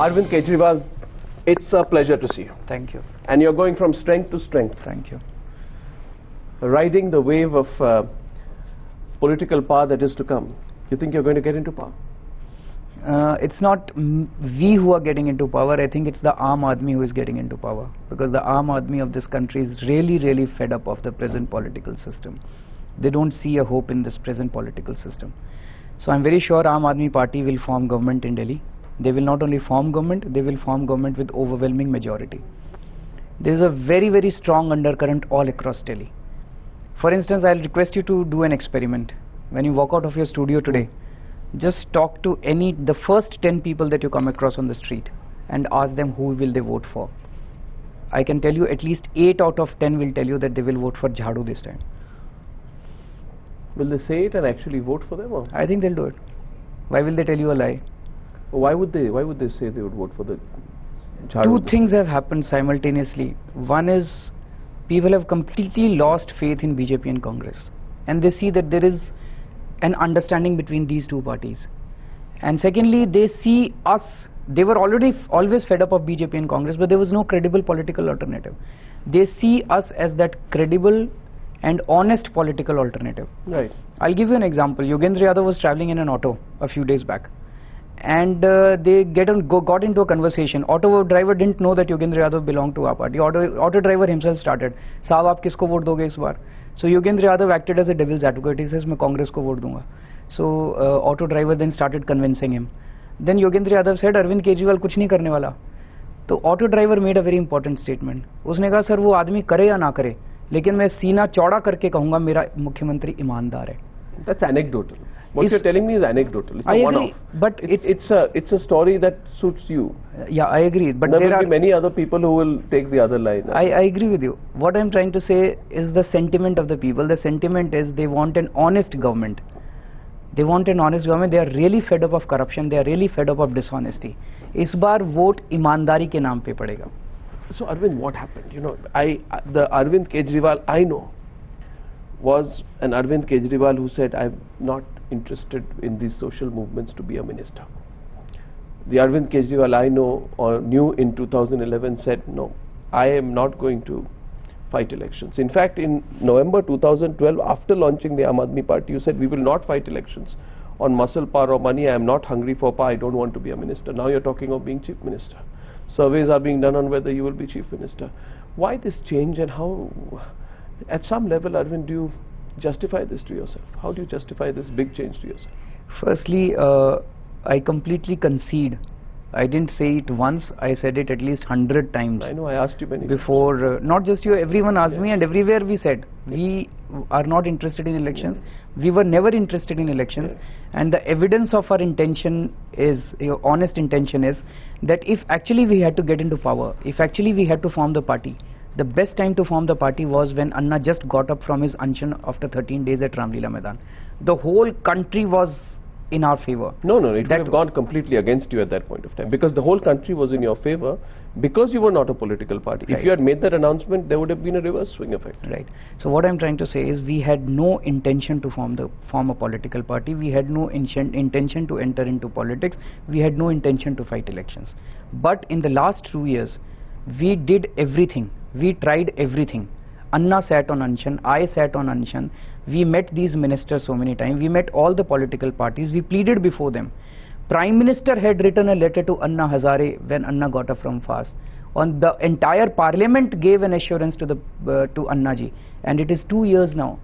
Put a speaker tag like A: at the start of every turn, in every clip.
A: Arvind Kejriwal, it's a pleasure to see you.
B: Thank you.
A: And you're going from strength to strength.
B: Thank you.
A: Riding the wave of political power that is to come. You think you're going to get into power?
B: It's not we who are getting into power. I think it's the Aam Aadmi who is getting into power, because the Aam Aadmi of this country is really fed up of the present political system. They don't see a hope in this present political system. So I'm very sure Aam Aadmi Party will form government in Delhi. They will not only form government, they will form government with overwhelming majority. There is a very strong undercurrent all across Delhi. For instance, I'll request you to do an experiment. When you walk out of your studio today, just talk to the first 10 people that you come across on the street and ask them who will they vote for. I can tell you at least 8 out of 10 will tell you that they will vote for Jhadu this time.
A: Will they say it and actually vote for them? Or?
B: I think they'll do it. Why will they tell you a lie?
A: Why would they say they would vote for the Jhadu?
B: Two things have happened simultaneously. One is people have completely lost faith in BJP and Congress, and they see that there is an understanding between these two parties. And secondly, they see us. They were always fed up of BJP and Congress, but there was no credible political alternative. They see us as that credible and honest political alternative.
A: Right.
B: I'll give you an example. Yogendra Yadav was traveling in an auto a few days back, and they got into a conversation. Auto driver didn't know that Yogendra Yadav belonged to our party. Auto driver himself started, "Saab, aap kisko vote doge is baar?" So Yogendra Yadav acted as a devil's advocate. He says, "मैं Congress को vote दूंगा." So auto driver then started convincing him. Then Yogendra Yadav said, "Arvind Kejriwal कुछ नहीं करने वाला." तो auto driver made a very important statement. उसने कहा, "सर वो आदमी करे या ना करे, लेकिन मैं सीना चौड़ा करके कहूँगा मेरा मुख्यमंत्री ईमानदार है."
A: That's anecdotal. What you're telling me is anecdotal. It's
B: I
A: a
B: agree,
A: one-off.
B: but
A: it's a story that suits you.
B: Yeah, I agree. But
A: there will be many other people who will take the other line.
B: I agree with you. What I'm trying to say is the sentiment of the people. The sentiment is they want an honest government. They want an honest government. They are really fed up of corruption. They are really fed up of dishonesty. इस बार vote ईमानदारी के नाम पे पड़ेगा.
A: So Arvind, what happened? You know, the Arvind Kejriwal I know was an Arvind Kejriwal who said, "I'm not interested in these social movements to be a minister." The Arvind Kejriwal I know or knew in 2011 said, "No, I am not going to fight elections." In fact, in November 2012, after launching the Aam Aadmi Party, you said, "We will not fight elections on muscle power or money. I am not hungry for power. I don't want to be a minister." Now you're talking of being chief minister. Surveys are being done on whether you will be chief minister. Why this change, and how, at some level, Arvind, do you justify this to yourself? How do you justify this big change to yourself?
B: Firstly, I completely concede. I didn't say it once, I said it at least 100 times.
A: I know, I asked you many
B: before, not just you, everyone asked me, and everywhere we said, we are not interested in elections. We were never interested in elections. And the evidence of our intention is, your honest intention is, that if actually we had to get into power, if actually we had to form the party, the best time to form the party was when Anna just got up from his unshan after 13 days at Ramlila Maidan. The whole country was in our favor.
A: No, it would have gone completely against you at that point of time, because the whole country was in your favor, because you were not a political party.
B: Right.
A: If you had made that announcement, there would have been a reverse swing effect.
B: Right. So what I'm trying to say is, we had no intention to form a political party. We had no intention to enter into politics. We had no intention to fight elections. But in the last 2 years, we did everything. We tried everything. Anna sat on Anshan, I sat on Anshan. We met these ministers so many times. We met all the political parties. We pleaded before them. Prime Minister had written a letter to Anna Hazare when Anna got up from fast. On the entire Parliament gave an assurance to Anna ji. And it is 2 years now.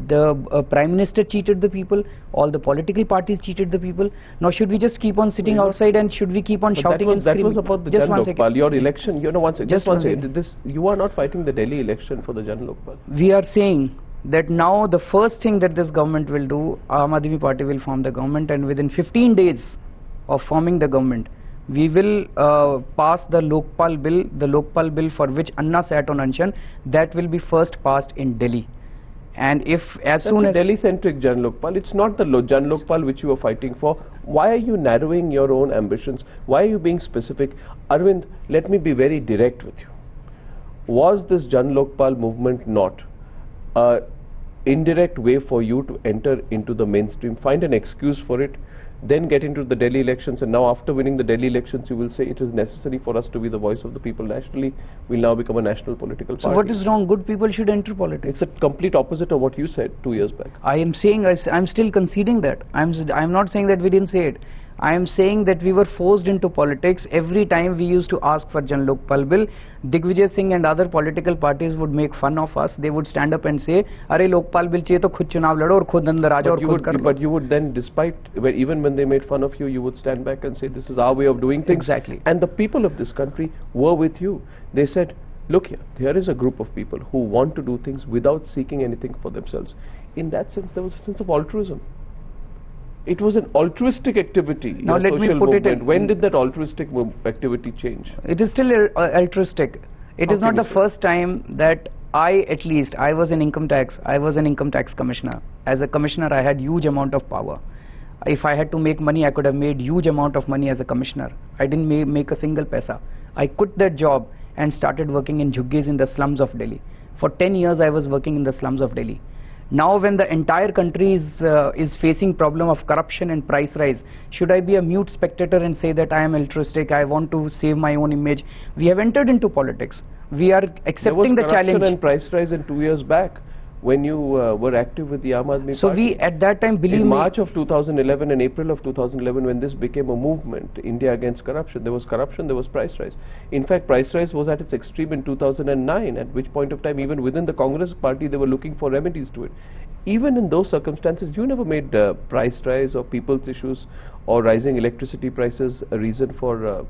B: The Prime Minister cheated the people. All the political parties cheated the people. Now should we just keep on sitting outside, and should we keep on shouting and screaming?
A: That was about the Jan Lokpal, your election. You know, one second. You are not fighting the Delhi election for the Jan Lokpal.
B: We are saying that now the first thing that this government will do, Aam Aadmi Party will form the government, and within 15 days of forming the government, we will pass the Lokpal bill for which Anna sat on Anshan. That will be first passed in Delhi. And if as soon as
A: Delhi-centric Jan Lokpal, it's not the Jan Lokpal which you were fighting for. Why are you narrowing your own ambitions? Why are you being specific? Arvind, let me be very direct with you. Was this Jan Lokpal movement not a indirect way for you to enter into the mainstream, find an excuse for it, then get into the Delhi elections, and now after winning the Delhi elections you will say it is necessary for us to be the voice of the people nationally. We'll now become a national political party.
B: So what is wrong? Good people should enter politics.
A: It's a complete opposite of what you said 2 years back.
B: I am saying, I'm still conceding that. I'm not saying that we didn't say it. I am saying that we were forced into politics. Every time we used to ask for Jan Lokpal Bill, Digvijay Singh and other political parties would make fun of us. They would stand up and say, "Arey Lokpal Bill chahiye to khud chunav lado aur khud andar aa jao aur khud kar lo."
A: But you would then, despite, even when they made fun of you, you would stand back and say, this is our way of doing things.
B: Exactly.
A: And the people of this country were with you. They said, look here, there is a group of people who want to do things without seeking anything for themselves. In that sense, there was a sense of altruism. It was an altruistic activity.
B: Now let me put it in.
A: When did that altruistic activity change?
B: It is still altruistic. It is not the first time that I was an income tax commissioner. As a commissioner, I had huge amount of power. If I had to make money, I could have made huge amount of money as a commissioner. I didn't make a single paisa. I quit that job and started working in jhuggies in the slums of Delhi. For 10 years, I was working in the slums of Delhi. Now when the entire country is facing problem of corruption and price rise, should I be a mute spectator and say that I am altruistic, I want to save my own image? We have entered into politics. We are accepting the challenge.
A: There was corruption and price rise in 2 years back when you were active with the Aam Aadmi Party.
B: So we at that time, believe me,
A: in March of 2011 and April of 2011, when this became a movement, India against corruption, there was price rise. In fact, price rise was at its extreme in 2009, at which point of time even within the Congress party they were looking for remedies to it. Even in those circumstances, you never made price rise or people's issues or rising electricity prices a reason for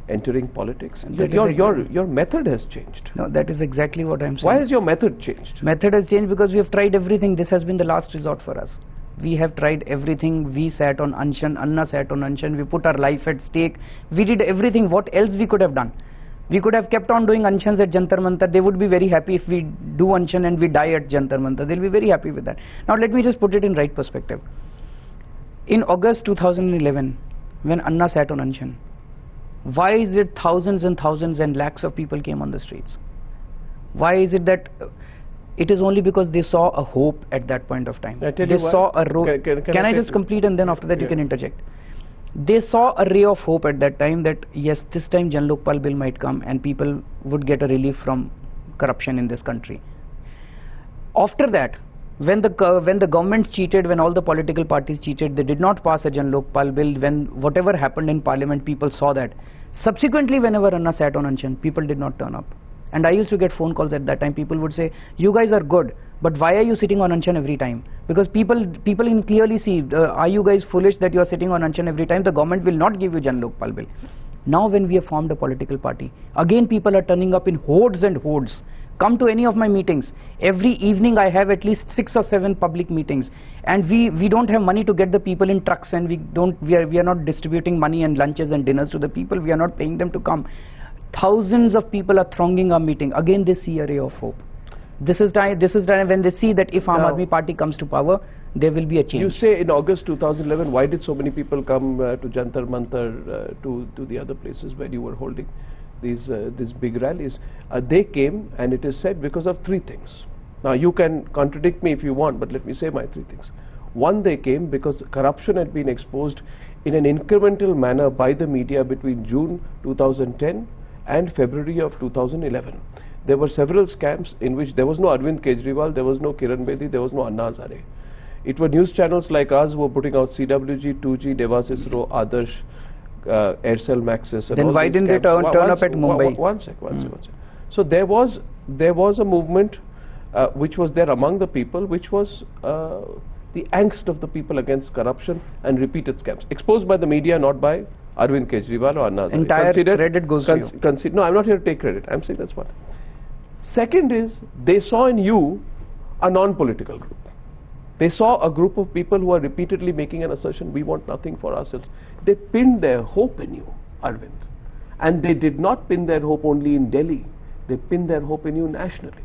A: entering politics. Your method has changed.
B: No, that is exactly what I am saying.
A: Why has your method changed?
B: Method has changed because we have tried everything. This has been the last resort for us. We have tried everything. We sat on Anshan, Anna sat on Anshan, we put our life at stake. We did everything. What else we could have done? We could have kept on doing Anshans at Jantar Mantar. They would be very happy if we do Anshan and we die at Jantar Mantar. They'll be very happy with that. Now let me just put it in right perspective. In August 2011, when Anna sat on Anshan, why is it thousands and thousands and lakhs of people came on the streets? Why is it that it is only because they saw a hope at that point of time? They saw a road. Can I just complete and then after that you can interject? They saw a ray of hope at that time that yes, this time Jan Lokpal Bill might come and people would get a relief from corruption in this country. After that, when the government cheated, when all the political parties cheated, they did not pass a Jan Lokpal Bill. When whatever happened in parliament, people saw that. Subsequently, whenever Anna sat on Anshan, people did not turn up. And I used to get phone calls at that time. People would say, you guys are good, but why are you sitting on Anshan every time? Because people can clearly see, are you guys foolish that you are sitting on Anshan every time? The government will not give you Jan Lokpal Bill. Now when we have formed a political party, again people are turning up in hordes and hordes. Come to any of my meetings. Every evening I have at least 6 or 7 public meetings, and we don't have money to get the people in trucks, and we are not distributing money and lunches and dinners to the people. We are not paying them to come. Thousands of people are thronging our meeting. Again they see a ray of hope. This is time when they see that if Aam Aadmi Party comes to power, there will be a change.
A: You say in August 2011, why did so many people come to Jantar Mantar, to the other places where you were holding these big rallies? They came, and it is said, because of 3 things. Now you can contradict me if you want, but let me say my 3 things. One, they came because corruption had been exposed in an incremental manner by the media between June 2010 and February of 2011. There were several scams in which there was no Arvind Kejriwal, there was no Kiran Bedi, there was no Anna Hazare. It were news channels like ours who were putting out CWG, 2G, Devasis Row, Adarsh, Aircell Maxis. And
B: then why didn't they turn up at Mumbai?
A: One sec. So there was a movement which was there among the people, which was the angst of the people against corruption and repeated scams, exposed by the media, not by Arvind Kejriwal or Anna Hazare.
B: Entire credit goes to you.
A: No, I'm not here to take credit. I'm saying that's one. Second is, they saw in you a non-political group. They saw a group of people who are repeatedly making an assertion, we want nothing for ourselves. They pinned their hope in you, Arvind. And they did not pin their hope only in Delhi. They pinned their hope in you nationally.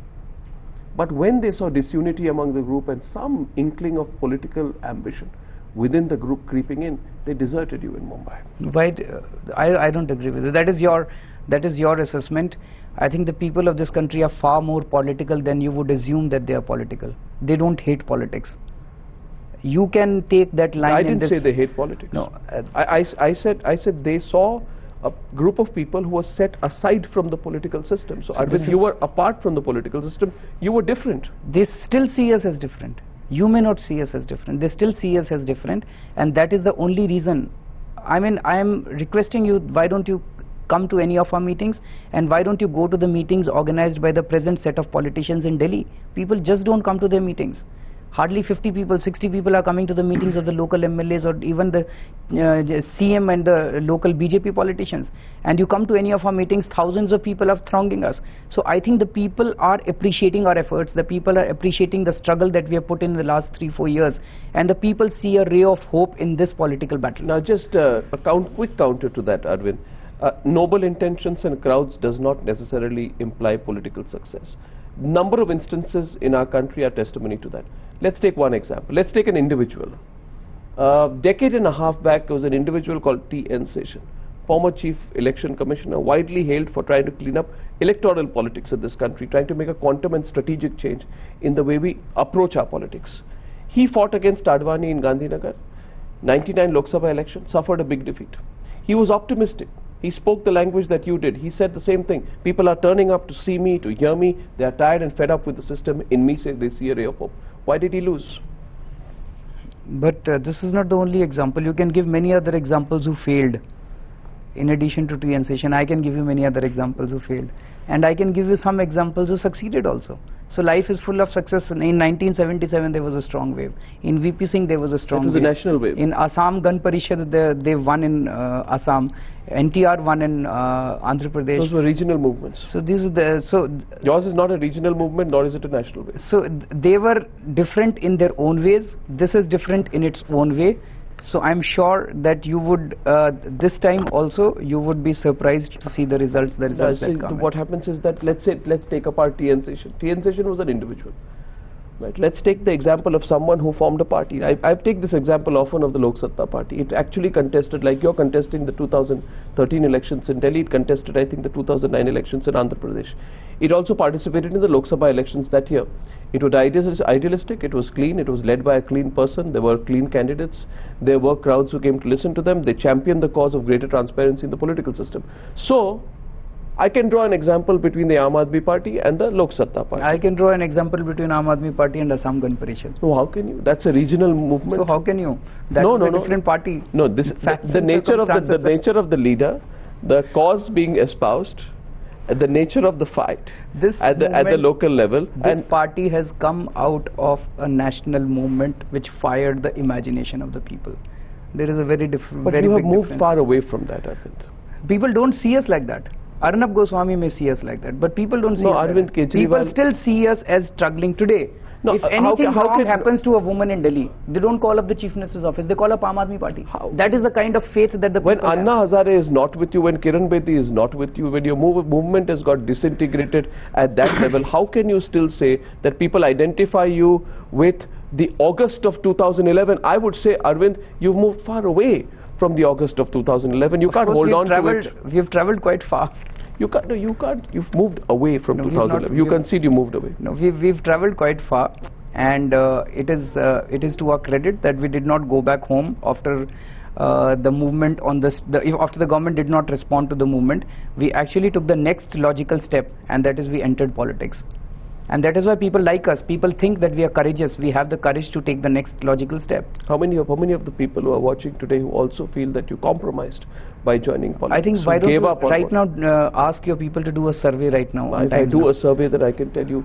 A: But when they saw disunity among the group and some inkling of political ambition within the group creeping in, they deserted you in Mumbai.
B: Why? I don't agree with it. That is your assessment. I think the people of this country are far more political than you would assume that they are political. They don't hate politics. You can take that line.
A: I didn't say they hate politics.
B: No,
A: I said they saw a group of people who were set aside from the political system. So, Arvind, you were apart from the political system. You were different.
B: They still see us as different. You may not see us as different. They still see us as different, and that is the only reason. I mean, I am requesting you, why don't you come to any of our meetings, and why don't you go to the meetings organized by the present set of politicians in Delhi? People just don't come to their meetings. Hardly 50 people, 60 people are coming to the meetings of the local MLAs or even the CM and the local BJP politicians. And you come to any of our meetings, thousands of people are thronging us. So I think the people are appreciating our efforts. The people are appreciating the struggle that we have put in the last 3-4 years. And the people see a ray of hope in this political battle.
A: Now just a quick counter to that, Arvind. Noble intentions and crowds does not necessarily imply political success. Number of instances in our country are testimony to that. Let's take one example. Let's take an individual. A decade and a half back, there was an individual called T.N. Seshan, former chief election commissioner, widely hailed for trying to clean up electoral politics in this country, trying to make a quantum and strategic change in the way we approach our politics. He fought against Advani in Gandhinagar, 99 Lok Sabha election, suffered a big defeat. He was optimistic. He spoke the language that you did. He said the same thing. People are turning up to see me, to hear me. They are tired and fed up with the system. In me, they see a ray of hope. Why did he lose?
B: But this is not the only example. You can give many other examples who failed. In addition to T.N. Seshan, I can give you many other examples who failed. And I can give you some examples who succeeded also. So life is full of success. In 1977, there was a strong wave. In VP Singh, there was a strong wave.
A: It was a national wave.
B: In Assam Gan Parishad, they won in Assam. NTR won in Andhra Pradesh.
A: Those were regional movements.
B: So these are the
A: yours is not a regional movement, nor is it a national wave.
B: So they were different in their own ways. This is different in its own way. So I'm sure that you would this time also you would be surprised to see the results. The results that come.
A: What happens is that let's take apart T.N. Seshan. T.N. Seshan was an individual. Right. Let's take the example of someone who formed a party. I take this example often of the Lok Satta party. It actually contested, like you're contesting the 2013 elections in Delhi, it contested I think the 2009 elections in Andhra Pradesh. It also participated in the Lok Sabha elections that year. It was idealistic, it was clean, it was led by a clean person, there were clean candidates, there were crowds who came to listen to them, they championed the cause of greater transparency in the political system. So, I can draw an example between the Aam Aadmi Party and the Lok Satta Party.
B: I can draw an example between Aam Aadmi Party and Assam Gan Parishad.
A: No, how can you? That's a regional movement.
B: So how can you? That is a different party.
A: No, this the nature of the leader, the cause being espoused, the nature of the fight at the local level.
B: This party has come out of a national movement which fired the imagination of the people. There is a very different.
A: But you have moved far away from that, I think.
B: People don't see us like that. Arnab Goswami may see us like that, but people don't see us
A: Arvind
B: like
A: Kejriwal.
B: People still see us as struggling today. No, if anything wrong happens to a woman in Delhi, they don't call up the Chief Minister's office, they call up Aam Aadmi Party. That is the kind of faith that the people have.
A: When Anna Hazare is not with you, when Kiran Bedi is not with you, when your movement has got disintegrated at that level, how can you still say that people identify you with the August of 2011? I would say, Arvind, you've moved far away from the August of 2011. You can't hold on to it.
B: We've travelled quite far.
A: You can't. You've moved away from 2011. You concede you moved away.
B: No, we've travelled quite far, and it is to our credit that we did not go back home after the movement on this. After the government did not respond to the movement, we actually took the next logical step, and that is we entered politics. And that is why people like us. People think that we are courageous. We have the courage to take the next logical step.
A: How many of the people who are watching today who also feel that you compromised by joining politics?
B: I think why don't you right now ask your people to do a survey right now?
A: If I do a survey, that I can tell you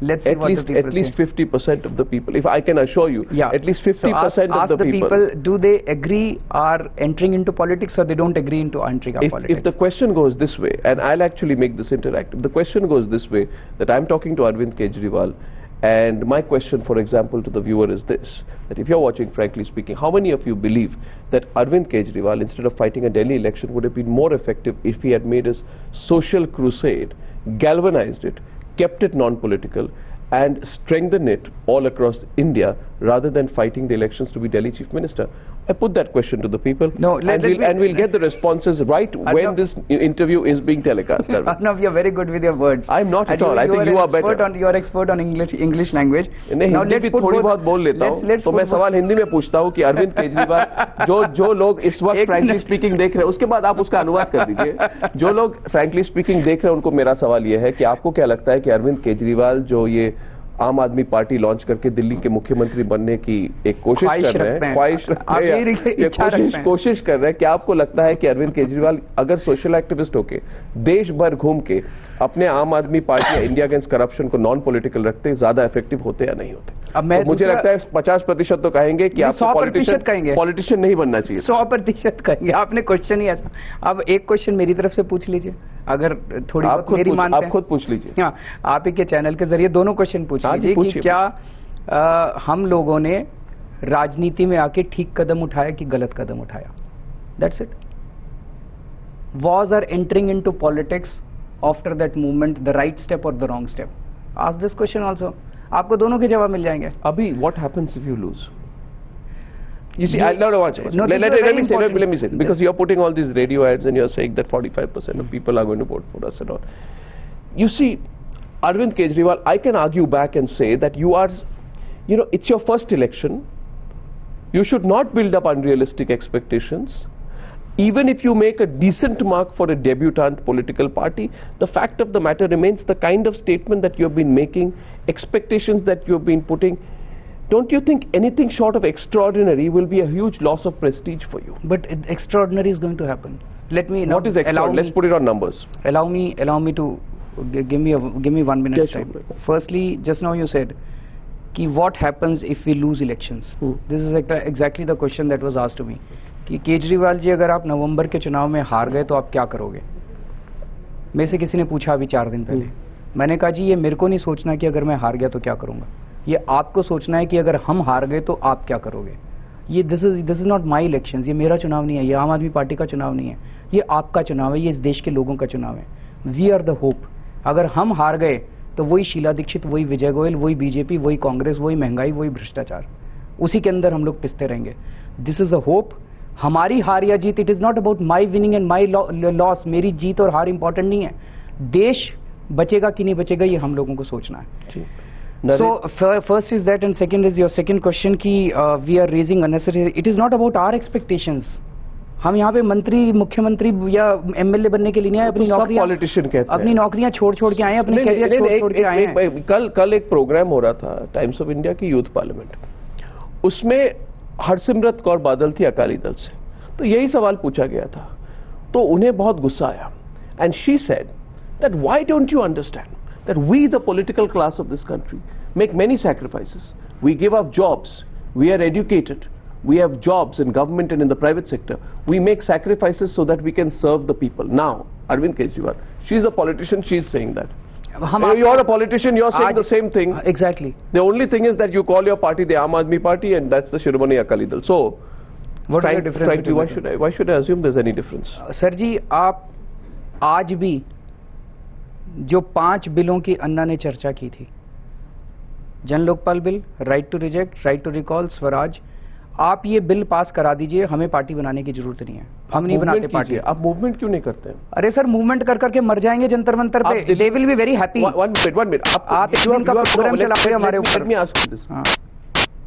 B: let's see
A: at least 50% of the people, if I can assure you, at least 50%
B: of
A: the people,
B: do they agree are entering into politics or they don't agree into entering into politics?
A: If the question goes this way, and I'll actually make this interactive, the question goes this way, that I'm talking to Arvind Kejriwal, and my question, for example, to the viewer is this, that if you're watching, frankly speaking, how many of you believe that Arvind Kejriwal, instead of fighting a Delhi election, would have been more effective if he had made his social crusade, galvanized it, kept it non-political, and strengthen it all across India rather than fighting the elections to be Delhi Chief Minister? I put that question to the people,
B: No,
A: and we'll get the responses right when this interview is being telecast.
B: Arnav, you're very good with your words.
A: I'm not at all. I think you are better.
B: You're expert on English language.
A: नहीं, हिंदी भी थोड़ी बहुत बोल लेता हूँ, तो मैं सवाल हिंदी में पूछता हूँ कि अरविंद केजरीवाल जो लोग इस वक्त फ्रैंकली स्पीकिंग देख रहे हैं, उसके बाद आप उसका अनुवाद कर दीजिए. जो लोग फ्रैंकली स्पीकिंग देख रहे हैं उनको मेरा सवाल ये है कि आपको क्या लगता है कि अरविंद केजरीवाल जो ये आम आदमी पार्टी लॉन्च करके दिल्ली के मुख्यमंत्री बनने की एक कोशिश कर रहे हैं, कोशिश कर रहे हैं, क्या आपको लगता है कि अरविंद केजरीवाल अगर सोशल एक्टिविस्ट होके देश भर घूम के अपने आम आदमी पार्टी या इंडिया अगेंस्ट करप्शन को नॉन पॉलिटिकल रखते ज्यादा इफेक्टिव होते या नहीं होते?
B: अब मैं
A: तो मुझे लगता है 50% तो कहेंगे कि आप
B: 100% कहेंगे,
A: पॉलिटिशियन नहीं बनना चाहिए.
B: 100% कहेंगे. आपने क्वेश्चन ही ऐसा. अब एक क्वेश्चन मेरी तरफ से पूछ लीजिए, अगर थोड़ी बहुत मेरी मानते हैं.
A: आप खुद पूछ लीजिए.
B: हाँ, आप ही के चैनल के जरिए दोनों क्वेश्चन पूछ लीजिए कि क्या हम लोगों ने राजनीति में आके ठीक कदम उठाया कि गलत कदम उठाया? That's it. Was our entering into politics after that movement the right step or the wrong step? Ask this question also. आपको दोनों के जवाब मिल जाएंगे.
A: Abhi, what happens if you lose? You see, watch. Let me say, because you are putting all these radio ads and you are saying that 45% of people are going to vote for us and all. You see, Arvind Kejriwal, I can argue back and say that you are, it's your first election. You should not build up unrealistic expectations. Even if you make a decent mark for a debutant political party, the fact of the matter remains the kind of statement that you have been making, expectations that you have been putting. Don't you think anything short of extraordinary will be a huge loss of prestige for you?
B: But extraordinary is going to happen. Let me.
A: What is extraordinary? Let's put it on numbers.
B: Allow me to give me 1 minute
A: yes,
B: time. Firstly, just now you said, कि what happens if we lose elections? This is exactly the question that was asked to me. कि केजरीवाल जी, अगर आप नवंबर के चुनाव में हार गए तो आप क्या करोगे? मेरे से किसी ने पूछा अभी 4 दिन पहले. मैंने कहा जी, ये मेरे को नहीं सोचना कि अगर मैं हार गया तो क्या करूंगा. ये आपको सोचना है कि अगर हम हार गए तो आप क्या करोगे. ये this is not my elections. ये मेरा चुनाव नहीं है, ये आम आदमी पार्टी का चुनाव नहीं है, ये आपका चुनाव है, ये इस देश के लोगों का चुनाव है. We are the hope. अगर हम हार गए तो वही शीला दीक्षित, वही विजय गोयल, वही बीजेपी, वही कांग्रेस, वही महंगाई, वही भ्रष्टाचार, उसी के अंदर हम लोग पिसते रहेंगे. This is a hope. हमारी हार या जीत, it is not about my winning and my loss. मेरी जीत और हार इंपॉर्टेंट नहीं है. देश बचेगा कि नहीं बचेगा ये हम लोगों को सोचना है. So first is that, and second is your second question कि we are raising unnecessary. It is not about our expectations. हम यहाँ पे मंत्री, मुख्यमंत्री या एमएलए बनने के लिए नहीं आए. अपनी नौकरियां, पॉलिटिशियन कहते हैं, अपनी नौकरियां छोड़ के आए हैं, अपने कैरियर छोड़ के आए हैं.
A: कल एक प्रोग्राम हो रहा था टाइम्स ऑफ इंडिया की यूथ पार्लियामेंट. उसमें हरसिमरत कौर बादल थी अकाली दल से. तो यही सवाल पूछा गया था, तो उन्हें बहुत गुस्सा आया. And she said that why don't you understand that we, the political class of this country, make many sacrifices. We give up jobs. We are educated. We have jobs in government and in the private sector. We make sacrifices so that we can serve the people. Now, Arvind Kejriwal, she's a politician, she's saying that. You're a politician, you're saying the same thing.
B: Exactly.
A: The only thing is that you call your party the Aam Aadmi Party, and that's the Shiromani Akali Dal. So,
B: what is the difference?
A: Frankly, why should I assume there's any difference?
B: Sir ji, आप आज भी जो 5 बिलों की अन्ना ने चर्चा की थी, Jan Lokpal bill, right to reject, right to recall, Swaraj, आप ये बिल पास करा दीजिए. हमें पार्टी बनाने की जरूरत नहीं है. हम नहीं बनाते पार्टी.
A: आप मूवमेंट क्यों नहीं करते?
B: अरे सर, मूवमेंट कर करके मर जाएंगे जंतर मंतर पे. They will be very happy.
A: One minute.
B: आप एक दिन का प्रोग्राम चलाओगे हमारे ऊपर.
A: Let me ask you this.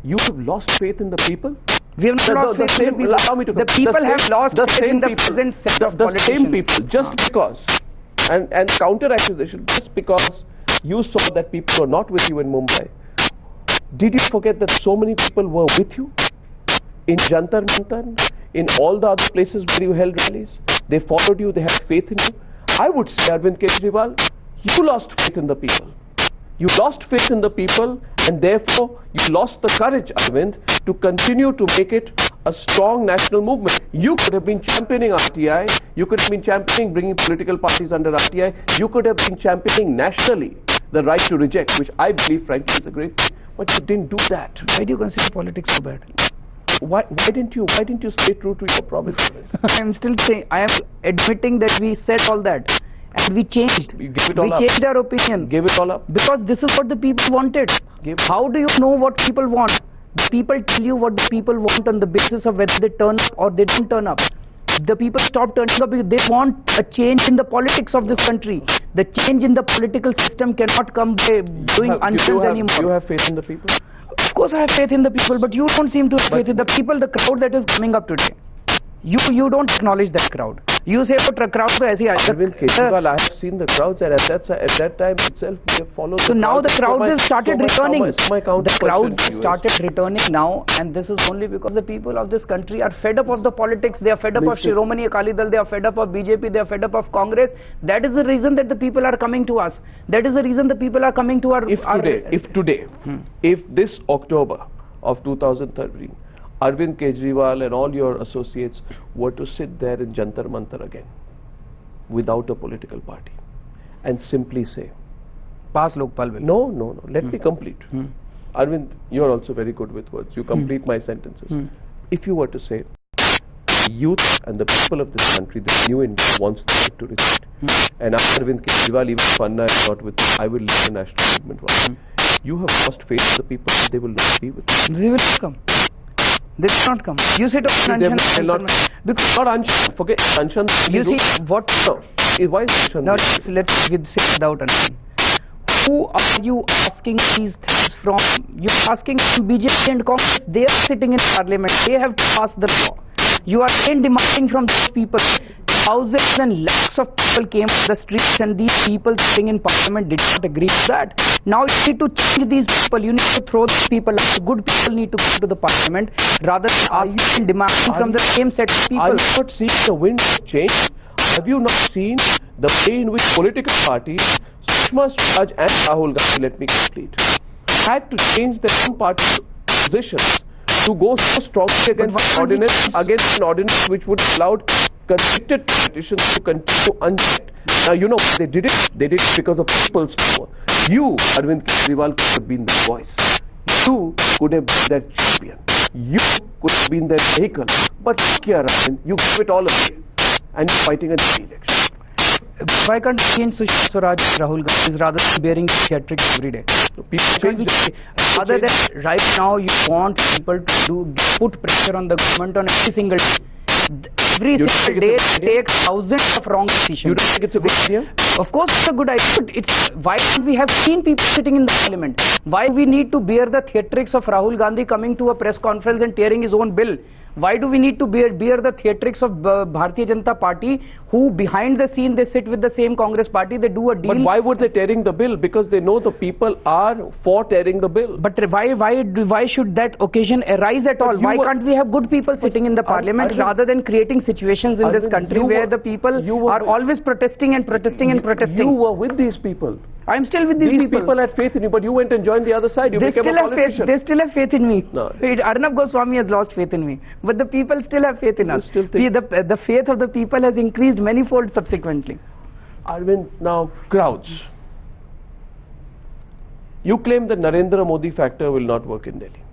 A: You have lost faith in the people?
B: We have not lost faith in the people.
A: Allow me to.
B: The people have lost faith in the present set of politicians.
A: The same people, just because. And counter accusation, just because you saw that people were not with you in Mumbai, did you forget that so many people were with you in Jantar Mantar, in all the other places where you held rallies? They followed you, they had faith in you. I would say, Arvind Kejriwal, you lost faith in the people. You lost faith in the people, and therefore you lost the courage, Arvind, to continue to make it a strong national movement. You could have been championing RTI, you could have been championing bringing political parties under RTI, you could have been championing nationally the right to reject, which I believe frankly is a great thing, but you didn't do that.
B: Why do you consider politics so bad?
A: Why didn't you stay true to your promise?
B: I am still saying, I am admitting that we said all that, and we changed.
A: You gave it all
B: we
A: up.
B: changed our opinion.
A: Gave it all up.
B: Because this is what the people wanted. How do you know what people want? The people tell you what the people want on the basis of whether they turn up or they don't turn up. The people stop turning up because they want a change in the politics of this country. The change in the political system cannot come by doing until anymore.
A: Do you have faith in the people?
B: Of course I have faith in the people, but you don't seem to have faith in the people, the crowd that is coming up today. You don't acknowledge that crowd. You say, but crowd to aise
A: Arvind Kejriwal, I have seen the crowds, and at that time itself we have followed.
B: So now the crowd has started returning.
A: The
B: crowd started returning now, and this is only because the people of this country are fed up of the politics. They are fed up of Shiromani Akali Dal. They are fed up of BJP. They are fed up of Congress. That is the reason that the people are coming to us. That is the reason the people are coming to our.
A: If this October of 2013. Arvind Kejriwal and all your associates were to sit there in Jantar Mantar again without a political party and simply say,
B: Pass Lokpal Bill.
A: No, let me complete. Arvind, you are also very good with words. You complete my sentences. If you were to say, youth and the people of this country, the new India wants the right to recede. And Arvind Kejriwal, even Panna is not with I will lead the national movement. You have lost faith in the people, they will not be with you.
B: They will not come. They will not come. You sit on Anshan.
A: Because not Anshan. Forget Anshan.
B: You see what?
A: Why is Anshan?
B: Now let's say without Anshan. Who are you asking these things from? You're asking from BJP and Congress. They are sitting in parliament. They have to pass the law. You are demanding from these people. Thousands and lakhs of people came to the streets, and these people sitting in parliament did not agree with that. Now you need to change these people. You need to throw these people out. Good people need to come to the parliament rather than asking and demanding from the same set of people.
A: Are you not seeing the wind change? Have you not seen the way in which political parties, Sushma Swaraj and Rahul Gandhi, let me complete, had to change their own party positions to go so strongly against an ordinance which would have allowed convicted politicians to continue unchecked. Now you know they did it. They did it because of people's power. You, Arvind Kejriwal, could have been the voice. You could have been their champion. You could have been their vehicle. But look here, Arvind, you give it all away, and you're fighting a election.
B: Why can't we change Sushma Swaraj and Rahul Gandhi rather than bearing theatrics every day? Other than right now, you want people to put pressure on the government on every single day. Every single day they take thousands of wrong decisions.
A: You don't think it's a good idea?
B: Of course it's a good idea, but why don't we have seen people sitting in the parliament? Why we need to bear the theatrics of Rahul Gandhi coming to a press conference and tearing his own bill? Why do we need to bear the theatrics of Bharatiya Janata Party, who behind the scene they sit with the same Congress party, they do a deal?
A: But why would they tearing the bill? Because they know the people are for tearing the bill.
B: But why should that occasion arise at all? Why can't we have good people sitting in the parliament rather than creating situations in this country where the people are always protesting and protesting and protesting?
A: You were with these people.
B: I'm still with these people.
A: These people had faith in you, but you went and joined the other side. You became a politician.
B: They still have faith in me.
A: No.
B: Arnab Goswami has lost faith in me, but the people still have faith in us. The faith of the people has increased manifold subsequently.
A: Arvind, now crowds. You claim that Narendra Modi factor will not work in Delhi.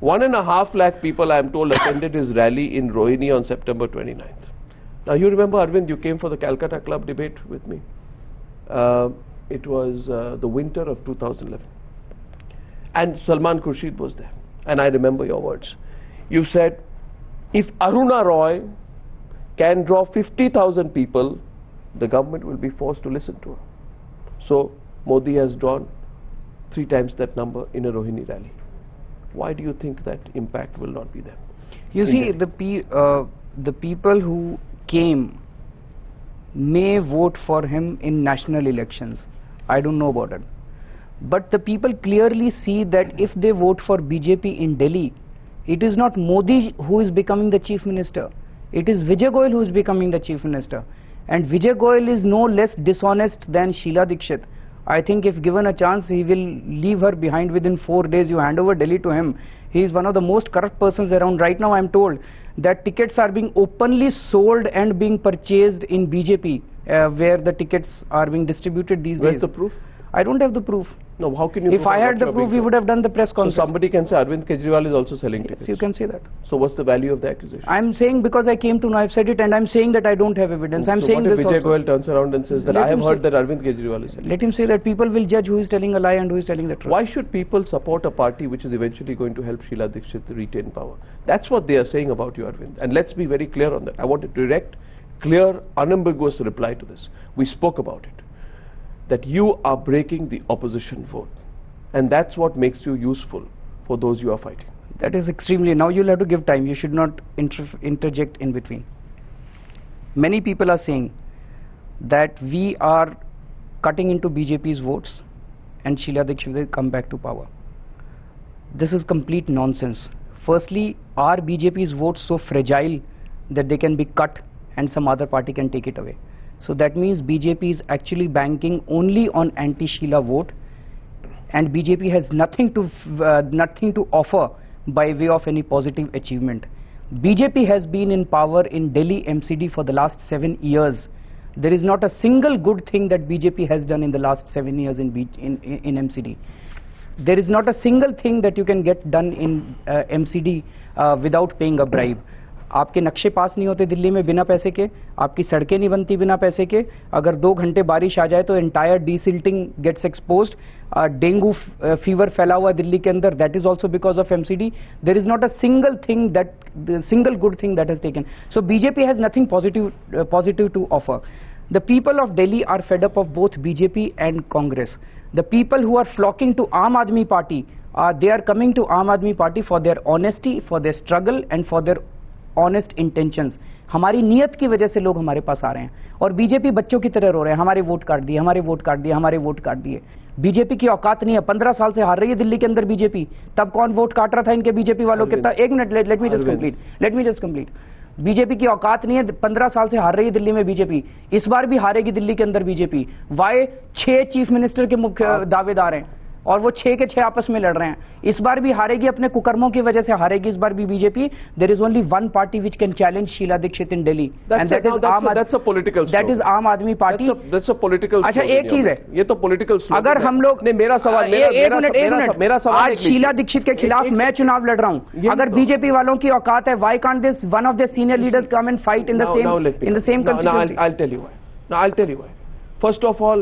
A: 1.5 lakh people, I am told, attended his rally in Rohini on September 29th. Now you remember, Arvind, you came for the Calcutta Club debate with me. It was the winter of 2011, and Salman Khurshid was there, and I remember your words. You said, if Aruna Roy can draw 50,000 people, the government will be forced to listen to her. So Modi has drawn 3 times that number in a Rohini rally. Why do you think that impact will not be there?
B: You see, the people who came may vote for him in national elections. I don't know about it. But the people clearly see that if they vote for BJP in Delhi, it is not Modi who is becoming the chief minister. It is Vijay Goyal who is becoming the chief minister. And Vijay Goyal is no less dishonest than Sheila Dikshit. I think if given a chance, he will leave her behind within 4 days. You hand over Delhi to him. He is one of the most corrupt persons around. Right now I am told that tickets are being openly sold and being purchased in BJP, where the tickets are being distributed these days.
A: Where's the proof?
B: I don't have the proof.
A: No, how can you?
B: If I had the proof, we would have done the press conference.
A: So somebody can say Arvind Kejriwal is also selling tickets.
B: Yes, you can say that.
A: So what's the value of the accusation?
B: I'm saying because I came to know, I've said it, and I'm saying that I don't have evidence. I'm saying this also.
A: Vijay Goyal turns around and says that I have heard that Arvind Kejriwal is selling.
B: Let him say that. People will judge who is telling a lie and who is telling the truth.
A: Why should people support a party which is eventually going to help Sheila Dikshit retain power? That's what they are saying about you, Arvind. And let's be very clear on that. I want a direct, clear, unambiguous reply to this. We spoke about it. That you are breaking the opposition vote. And that's what makes you useful for those you are fighting.
B: That is extremely, now you'll have to give time. You should not interject in between. Many people are saying that we are cutting into BJP's votes and Sheila Dikshit will come back to power. This is complete nonsense. Firstly, are BJP's votes so fragile that they can be cut and some other party can take it away? So that means BJP is actually banking only on anti-Sheila vote, and BJP has nothing to offer by way of any positive achievement. BJP has been in power in Delhi MCD for the last 7 years. There is not a single good thing that BJP has done in the last 7 years in MCD. There is not a single thing that you can get done in MCD without paying a bribe. आपके नक्शे पास नहीं होते दिल्ली में बिना पैसे के, आपकी सड़कें नहीं बनती बिना पैसे के, अगर 2 घंटे बारिश आ जाए तो entire desilting gates exposed, dengue fever फैला हुआ दिल्ली के अंदर, that is also because of MCD. There is not a single thing that single good thing that has taken. So BJP has nothing positive to offer. The people of Delhi are fed up of both BJP and Congress. The people who are flocking to Aam Aadmi Party, they are coming to Aam Aadmi Party for their honesty, for their struggle and for their honest intentions. हमारी नीयत की वजह से लोग हमारे पास आ रहे हैं और बीजेपी बच्चों की तरह रो रहे हैं, हमारे वोट काट दिए, हमारे वोट काट दिए, हमारे वोट काट दिए. बीजेपी की औकात नहीं है. 15 साल से हार रही है दिल्ली के अंदर बीजेपी. तब कौन वोट काट रहा था इनके बीजेपी वालों के? एक minute, let me just complete. BJP की औकात नहीं है. 15 साल से हार रही है दिल्ली में बीजेपी. इस बार भी हारेगी दिल्ली के अंदर बीजेपी. वाई 6 चीफ मिनिस्टर के मुख्य दावेदार हैं और वो 6 के 6 आपस में लड़ रहे हैं. इस बार भी हारेगी, अपने कुकर्मों की वजह से हारेगी इस बार भी BJP. There is only one party which can challenge Sheila Dikshit in Delhi, and that is Aam Aadmi party.
A: That's a political.
B: अच्छा, एक चीज है,
A: ये तो पॉलिटिकल. अगर
B: हम लोग
A: ने मेरा सवाल,
B: मेरा सवाल, आज शीला दीक्षित के खिलाफ मैं चुनाव लड़ रहा हूं. अगर बीजेपी वालों की औकात है, why can't this one of the senior leaders come and fight in the same constituency?
A: I'll tell you why. First of all,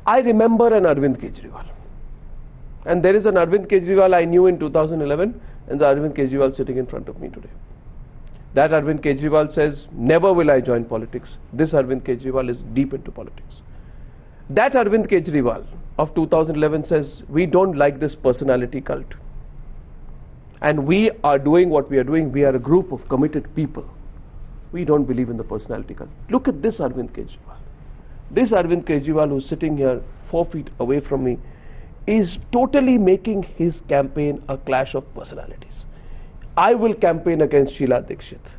A: I remember an Arvind Kejriwal. And there is an Arvind Kejriwal I knew in 2011 and the Arvind Kejriwal sitting in front of me today. That Arvind Kejriwal says, never will I join politics. This Arvind Kejriwal is deep into politics. That Arvind Kejriwal of 2011 says, we don't like this personality cult. And we are doing what we are doing. We are a group of committed people. We don't believe in the personality cult. Look at this Arvind Kejriwal. This Arvind Kejriwal who's sitting here 4 feet away from me is totally making his campaign a clash of personalities. I will campaign against Sheila Dikshit.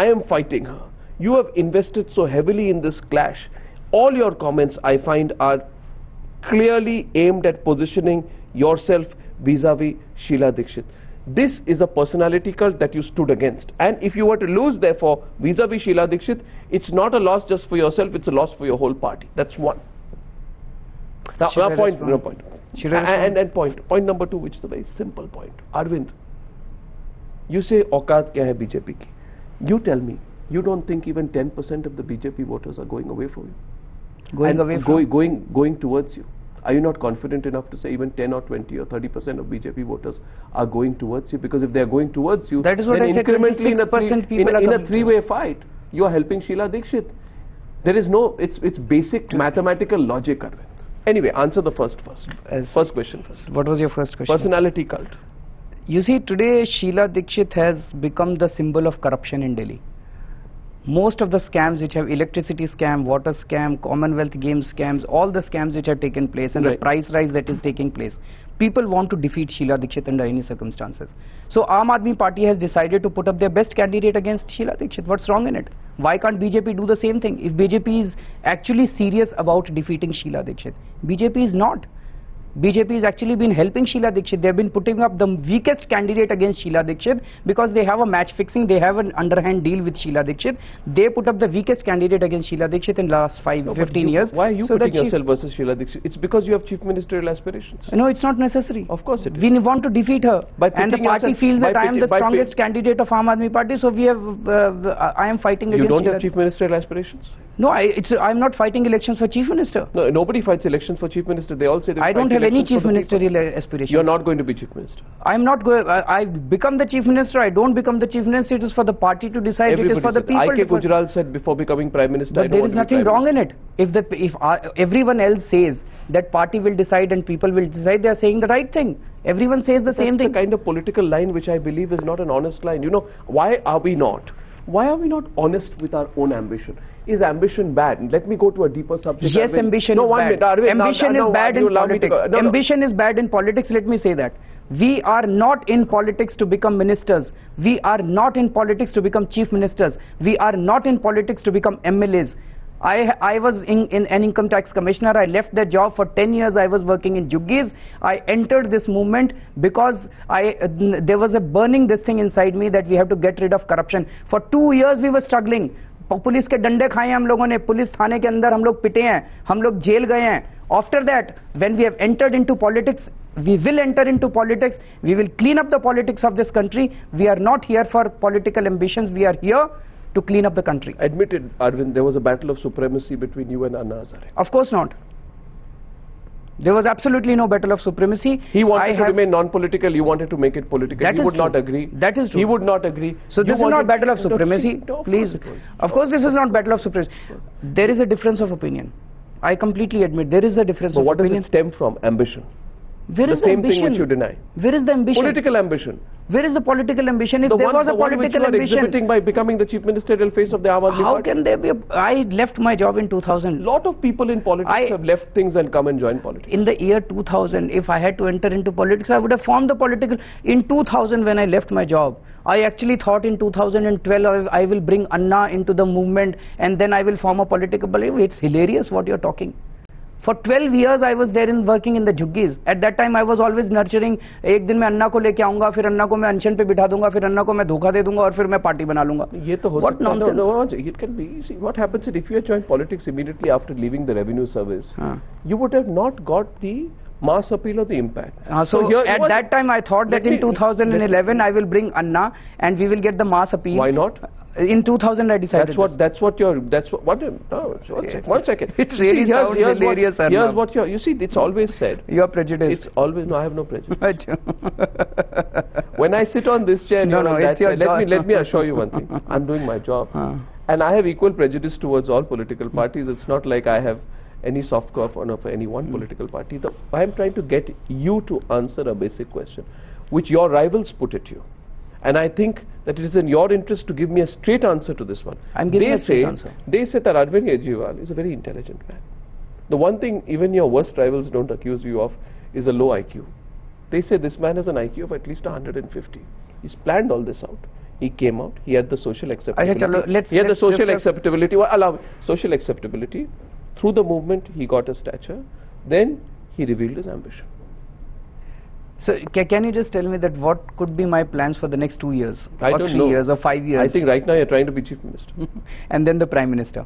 A: I am fighting her. You have invested so heavily in this clash. All your comments, I find, are clearly aimed at positioning yourself vis-a-vis Sheila Dikshit. This is a personality cult that you stood against. And if you were to lose, therefore, vis-a-vis Sheila Dikshit, it's not a loss just for yourself, it's a loss for your whole party. That's one. Now, point number 2, which is a very simple point. Arvind, you say औकात क्या है BJP की? You tell me, you don't think even 10% of the BJP voters are going away from you? Going towards you? Are you not confident enough to say even 10 or 20 or 30% of BJP voters are going towards you? Because if they are going towards you,
B: that is what
A: then
B: I said,
A: incrementally in a three-way fight, you are helping Sheila Dikshit. There is no, it's basic mathematical logic, Arvind. Anyway, answer the first question first.
B: What was your first question?
A: Personality cult.
B: You see, today Sheila Dikshit has become the symbol of corruption in Delhi. Most of the scams which have electricity scam, water scam, Commonwealth Games scams, all the scams which have taken place and the price rise that is taking place, people want to defeat Sheila Dikshit under any circumstances. So Aam Aadmi Party has decided to put up their best candidate against Sheila Dikshit. What's wrong in it? Why can't BJP do the same thing? If BJP is actually serious about defeating Sheila Dikshit, BJP is not. BJP has actually been helping Sheila Dikshit. They have been putting up the weakest candidate against Sheila Dikshit because they have a match fixing. They have an underhand deal with Sheila Dikshit. They put up the weakest candidate against Sheila Dikshit in the last 15 years.
A: Why are you putting yourself versus Sheila Dikshit? It's because you have chief ministerial aspirations.
B: No, it's not necessary.
A: Of course it is.
B: We want to defeat her. And the party feels that I am the strongest candidate of Aam Aadmi Party. So we have, I am fighting against
A: You don't have chief ministerial aspirations?
B: No, I'm not fighting elections for chief minister.
A: No, nobody fights elections for chief minister. They all say they
B: I don't have any chief ministerial aspiration.
A: You're not going to be chief minister.
B: I'm not going. I become the chief minister. I don't become the chief minister. It is for the party to decide.
A: Everybody
B: it is for the people.
A: I.K. Gujral said before becoming prime minister.
B: But there is nothing wrong in it. If everyone else says that party will decide and people will decide, they are saying the right thing. Everyone says the same thing.
A: That's the kind of political line which I believe is not an honest line. You know, why are we not? Why are we not honest with our own ambition? Is ambition bad? Let me go to a deeper subject.
B: Yes, ambition is bad. Ambition is bad in politics. Ambition is bad in politics, let me say that. We are not in politics to become ministers. We are not in politics to become chief ministers. We are not in politics to become MLAs. I was in an income tax commissioner. I left that job for 10 years. I was working in Juggies. I entered this movement because there was a burning this thing inside me that we have to get rid of corruption. For 2 years we were struggling. Police के डंडे खाए हम लोगों ने, police थाने के अंदर हम लोग पिटे हैं, हम लोग जेल गए हैं. After that, when we have entered into politics, we will enter into politics. We will clean up the politics of this country. We are not here for political ambitions. We are here to clean up the country.
A: Admitted, Arvind, there was a battle of supremacy between you and Anna Hazare.
B: Of course not. There was absolutely no battle of supremacy.
A: He wanted to remain non-political, you wanted to make it political.
B: That
A: he would
B: true.
A: Not agree.
B: That is true.
A: He would not agree.
B: So this is not battle of supremacy. Please. Of course this is not battle of supremacy. There is a difference of opinion. I completely admit there is a difference of opinion.
A: But what does it stem from? Ambition.
B: Where is the ambition?
A: The same thing which you deny.
B: Where is the ambition?
A: Political ambition.
B: Where is the political ambition? If there was a political ambition,
A: exhibiting by becoming the chief ministerial face of the Aam Aadmi Party.
B: How can there be? I left my job in 2000.
A: Lot of people in politics have left things and come and join politics.
B: In the year 2000, if I had to enter into politics, I would have formed the political. In 2000, when I left my job, I actually thought in 2012 I will bring Anna into the movement and then I will form a political party. It's hilarious what you're talking. For 12 years I was there working in the Juggies. At that time I was always nurturing. एक दिन मैं अन्ना को लेके आऊंगा, फिर अन्ना को मैं अनशन पे बिठा दूंगा, फिर अन्ना को मैं धोखा दे दूंगा और फिर मैं पार्टी बना लूंगा.
A: ये तो हो सकता है. No, it can be. See, what happens is if you join politics immediately after leaving the revenue service, you would have not got the mass appeal or the impact.
B: So here at that time I thought that in 2011 I will bring Anna and we will get the mass appeal.
A: Why not?
B: In 2000 I decided
A: one second.
B: It really sounds hilarious.
A: Here's what you see, it's always said.
B: You are prejudiced.
A: It's always, no, I have no prejudice. When I sit on this chair, let me assure you one thing. I'm doing my job. And I have equal prejudice towards all political parties. It's not like I have any soft corner for any one political party. I'm trying to get you to answer a basic question, which your rivals put at you. And I think that it is in your interest to give me a straight answer to this one.
B: I'm giving a straight answer.
A: They say that Arvind Kejriwal is a very intelligent man. The one thing even your worst rivals don't accuse you of is a low IQ. They say this man has an IQ of at least 150. He's planned all this out. He came out, he had the social acceptability. He had the social acceptability. Social acceptability. Through the movement, he got a stature. Then he revealed his ambition.
B: So can you just tell me that what could be my plans for the next 2 years?
A: I
B: or
A: don't
B: 3
A: know.
B: years or 5 years?
A: I think right now you're trying to be chief minister.
B: And then the prime minister?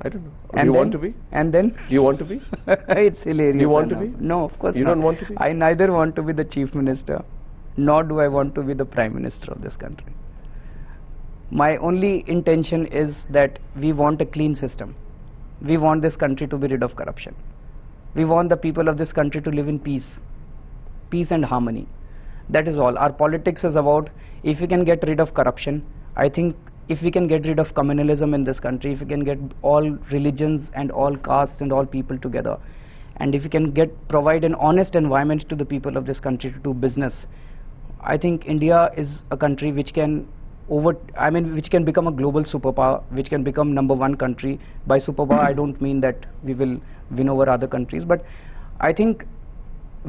A: I don't know.
B: And
A: you want to be?
B: And then?
A: You want to be?
B: It's hilarious.
A: You want to be?
B: No, of course
A: not. You don't want to be?
B: I neither want to be the chief minister, nor do I want to be the prime minister of this country. My only intention is that we want a clean system. We want this country to be rid of corruption. We want the people of this country to live in peace and harmony. That is all. Our politics is about, if we can get rid of corruption, I think if we can get rid of communalism in this country, if we can get all religions and all castes and all people together, and if we can provide an honest environment to the people of this country to do business, I think India is a country which can which can become a global superpower, which can become #1 country. By superpower I don't mean that we will win over other countries, but I think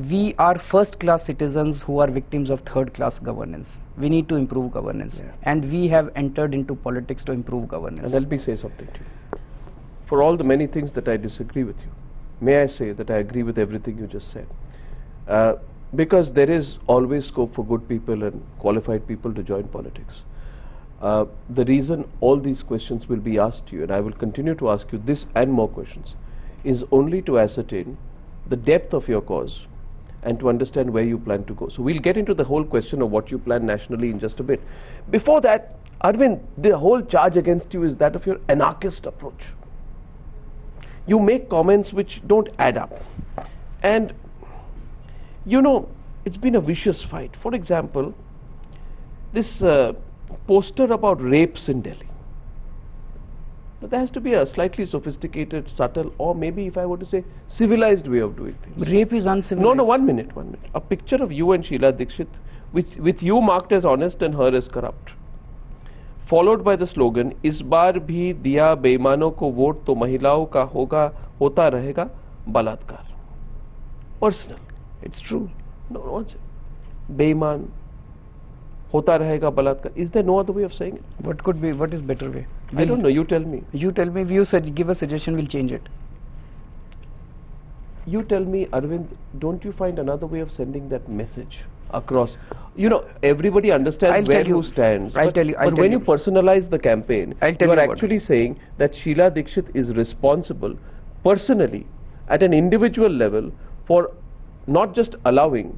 B: we are first-class citizens who are victims of third-class governance. We need to improve governance, and we have entered into politics to improve governance.
A: And let me say something to you. For all the many things that I disagree with you, may I say that I agree with everything you just said. Because there is always scope for good people and qualified people to join politics. The reason all these questions will be asked to you, and I will continue to ask you this and more questions, is only to ascertain the depth of your cause and to understand where you plan to go. So we'll get into the whole question of what you plan nationally in just a bit. Before that, Arvind, the whole charge against you is that of your anarchist approach. You make comments which don't add up. And, you know, it's been a vicious fight. For example, this poster about rapes in Delhi. But there has to be a slightly sophisticated, subtle, or maybe if I were to say, civilized way of doing things.
B: Rape is uncivilized.
A: No, 1 minute. A picture of you and Sheila Dikshit, with you marked as honest and her as corrupt. Followed by the slogan, इस बार भी दिया बेईमानों को vote तो महिलाओं का होता रहेगा बलात्कार. Personal. It's true. No, what's it? बेईमान होता रहेगा बलात्कार. Is there no other way of saying it?
B: What is better way?
A: I don't know, you tell me.
B: You tell me, give a suggestion, we'll change it.
A: You tell me, Arvind, don't you find another way of sending that message across? You know, everybody understands where who stands. But when you personalize the campaign, you are actually saying that Sheila Dikshit is responsible personally at an individual level for not just allowing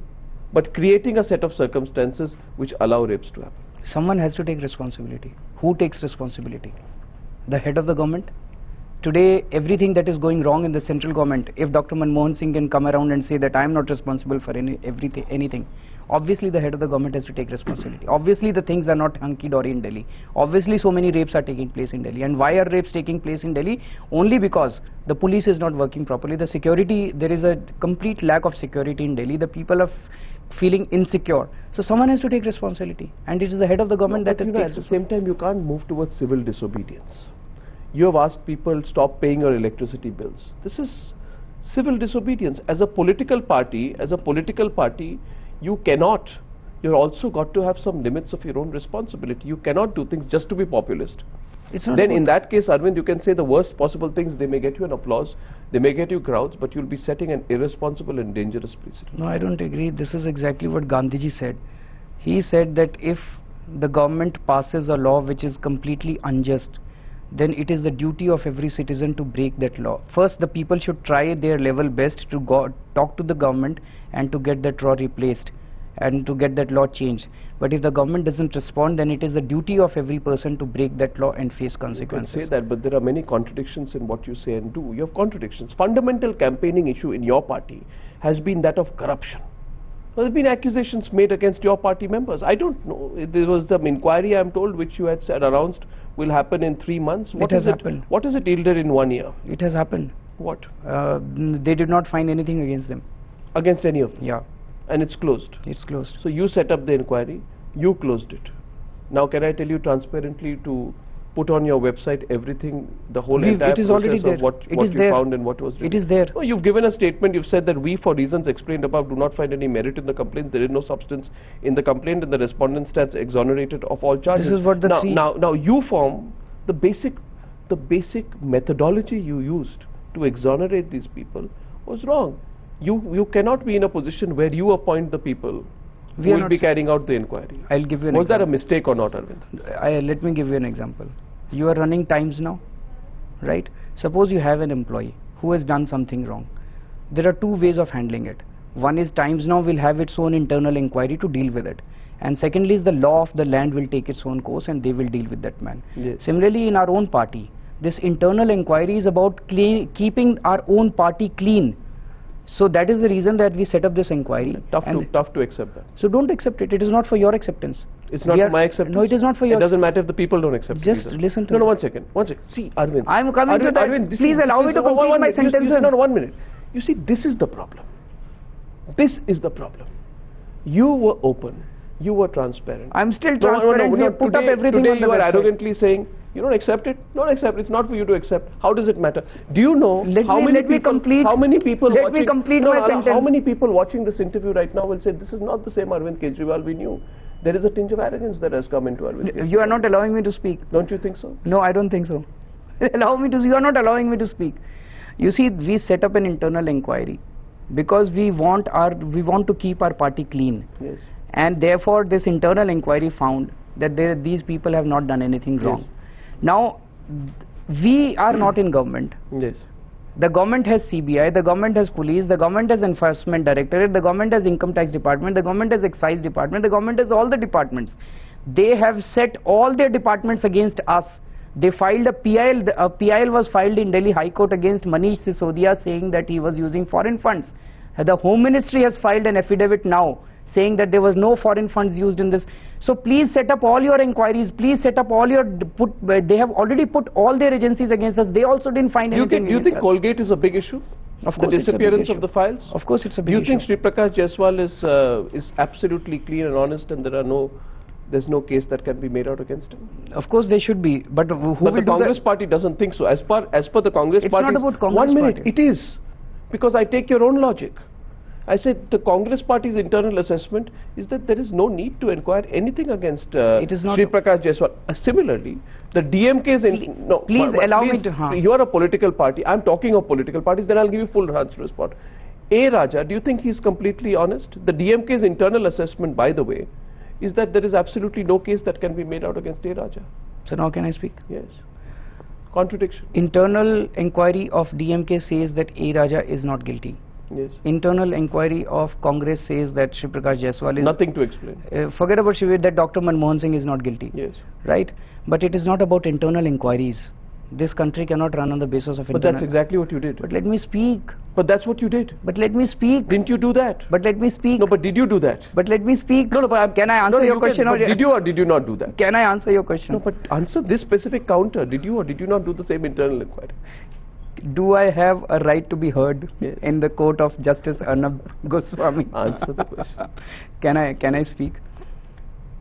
A: but creating a set of circumstances which allow rapes to happen.
B: Someone has to take responsibility. Who takes responsibility? The head of the government? Today, everything that is going wrong in the central government, if Dr. Manmohan Singh can come around and say that I am not responsible for anything, obviously the head of the government has to take responsibility. Obviously the things are not hunky-dory in Delhi. Obviously so many rapes are taking place in Delhi. And why are rapes taking place in Delhi? Only because the police is not working properly. The security, there is a complete lack of security in Delhi. The people are feeling insecure. So someone has to take responsibility. And it is the head of the government that has to take
A: at the same time, you can't move towards civil disobedience. You have asked people stop paying your electricity bills. This is civil disobedience. As a political party, you cannot. You've also got to have some limits of your own responsibility. You cannot do things just to be populist. Then in that case, Arvind, you can say the worst possible things. They may get you an applause, they may get you crowds, but you'll be setting an irresponsible and dangerous precedent.
B: No, I don't agree. This is exactly what Gandhiji said. He said that if the government passes a law which is completely unjust, then it is the duty of every citizen to break that law. First, the people should try their level best to talk to the government and to get that law replaced and to get that law changed. But if the government doesn't respond, then it is the duty of every person to break that law and face consequences.
A: You can say that, but there are many contradictions in what you say and do. You have contradictions. Fundamental campaigning issue in your party has been that of corruption. There have been accusations made against your party members. I don't know. There was some inquiry, I am told, which you had said announced will happen in 3 months.
B: What has happened?
A: What has it yielded in 1 year?
B: It has happened.
A: What?
B: They did not find anything against them.
A: Against any of them?
B: Yeah.
A: And it's closed?
B: It's closed.
A: So you set up the inquiry, you closed it. Now can I tell you transparently to put on your website everything, the whole entire process of what you found and what was written?
B: It is there.
A: Oh, you've given a statement, you've said that we, for reasons explained above, do not find any merit in the complaint. There is no substance in the complaint and the respondent stands exonerated of all charges.
B: This is what the
A: now you form the basic methodology you used to exonerate these people was wrong. You cannot be in a position where you appoint the people who will be carrying out the inquiry.
B: I'll give you an example.
A: Was that a mistake or not, Arvind?
B: Let me give you an example. You are running Times now, right? Suppose you have an employee who has done something wrong. There are two ways of handling it. One is Times now will have its own internal inquiry to deal with it. And secondly is the law of the land will take its own course and they will deal with that man.
A: Yes.
B: Similarly, in our own party, this internal inquiry is about keeping our own party clean. So that is the reason that we set up this inquiry.
A: Tough to accept that.
B: So don't accept it. It is not for your acceptance.
A: It's not for my acceptance?
B: No, it is not for your.
A: It doesn't matter if the people don't accept it.
B: Just listen to me.
A: No, 1 second. See, Arvind.
B: I am coming to that.
A: Arvind,
B: please allow me to complete my sentences.
A: No, 1 minute. You see, this is the problem. This is the problem. You were open. You were transparent.
B: I am still transparent. We have put up everything on the website.
A: You are arrogantly saying, you don't accept it? Don't accept it. It's not for you to accept. How does it matter? Do you know how many people watching this interview right now will say, this is not the same Arvind Kejriwal we knew. There is a tinge of arrogance that has come into Arvind Kejriwal.
B: You are not allowing me to speak.
A: Don't you think so?
B: No, I don't think so. You are not allowing me to speak. You see, we set up an internal inquiry because we want to keep our party clean.
A: Yes.
B: And therefore this internal inquiry found that these people have not done anything wrong.
A: Yes.
B: Now we are not in government.
A: Yes.
B: The government has CBI, the government has police, the government has enforcement directorate, the government has income tax department, the government has excise department, the government has all the departments. They have set all their departments against us. They filed a PIL. A PIL was filed in Delhi High Court against Manish Sisodia, saying that he was using foreign funds. The Home Ministry has filed an affidavit now saying that there was no foreign funds used in this. So please set up all your inquiries. Please set up all your they have already put all their agencies against us. They also didn't find anything.
A: Do you think Colgate is a big issue?
B: Of course,
A: the disappearance of the files.
B: Of course, it's a big issue.
A: Do you think Sri Prakash Jaiswal is absolutely clean and honest, and there's no case that can be made out against him?
B: Of course there should be, but who will do that?
A: But the Congress party doesn't think so. As per the Congress party,
B: it's not about Congress
A: 1 minute,
B: party.
A: it is, because I take your own logic. I said the Congress party's internal assessment is that there is no need to inquire anything against Sri Prakash Jaiswal. Similarly, the DMK's
B: please allow me to.
A: You are a political party. I'm talking of political parties. Then I'll give you full chance to respond. A. Raja, do you think he's completely honest? The DMK's internal assessment, by the way, is that there is absolutely no case that can be made out against A. Raja.
B: So now can I speak?
A: Yes. Contradiction.
B: Internal inquiry of DMK says that A. Raja is not guilty.
A: Yes.
B: Internal inquiry of Congress says that Sri Prakash Jaiswal is...
A: Nothing to explain.
B: Forget about that Dr. Manmohan Singh is not guilty.
A: Yes.
B: Right? But it is not about internal inquiries. This country cannot run on the basis of internal...
A: But that's exactly what you did.
B: But let me speak.
A: But that's what you did.
B: But let me speak.
A: Didn't you do that?
B: But let me speak.
A: No, but did you do that?
B: But let me speak.
A: No, but
B: can I answer your question?
A: But did you or did you not do that?
B: Can I answer your question?
A: No, but answer this specific counter. Did you or did you not do the same internal inquiry?
B: Do I have a right to be heard in the court of Justice Arnab Goswami?
A: Answer the question.
B: Can I speak?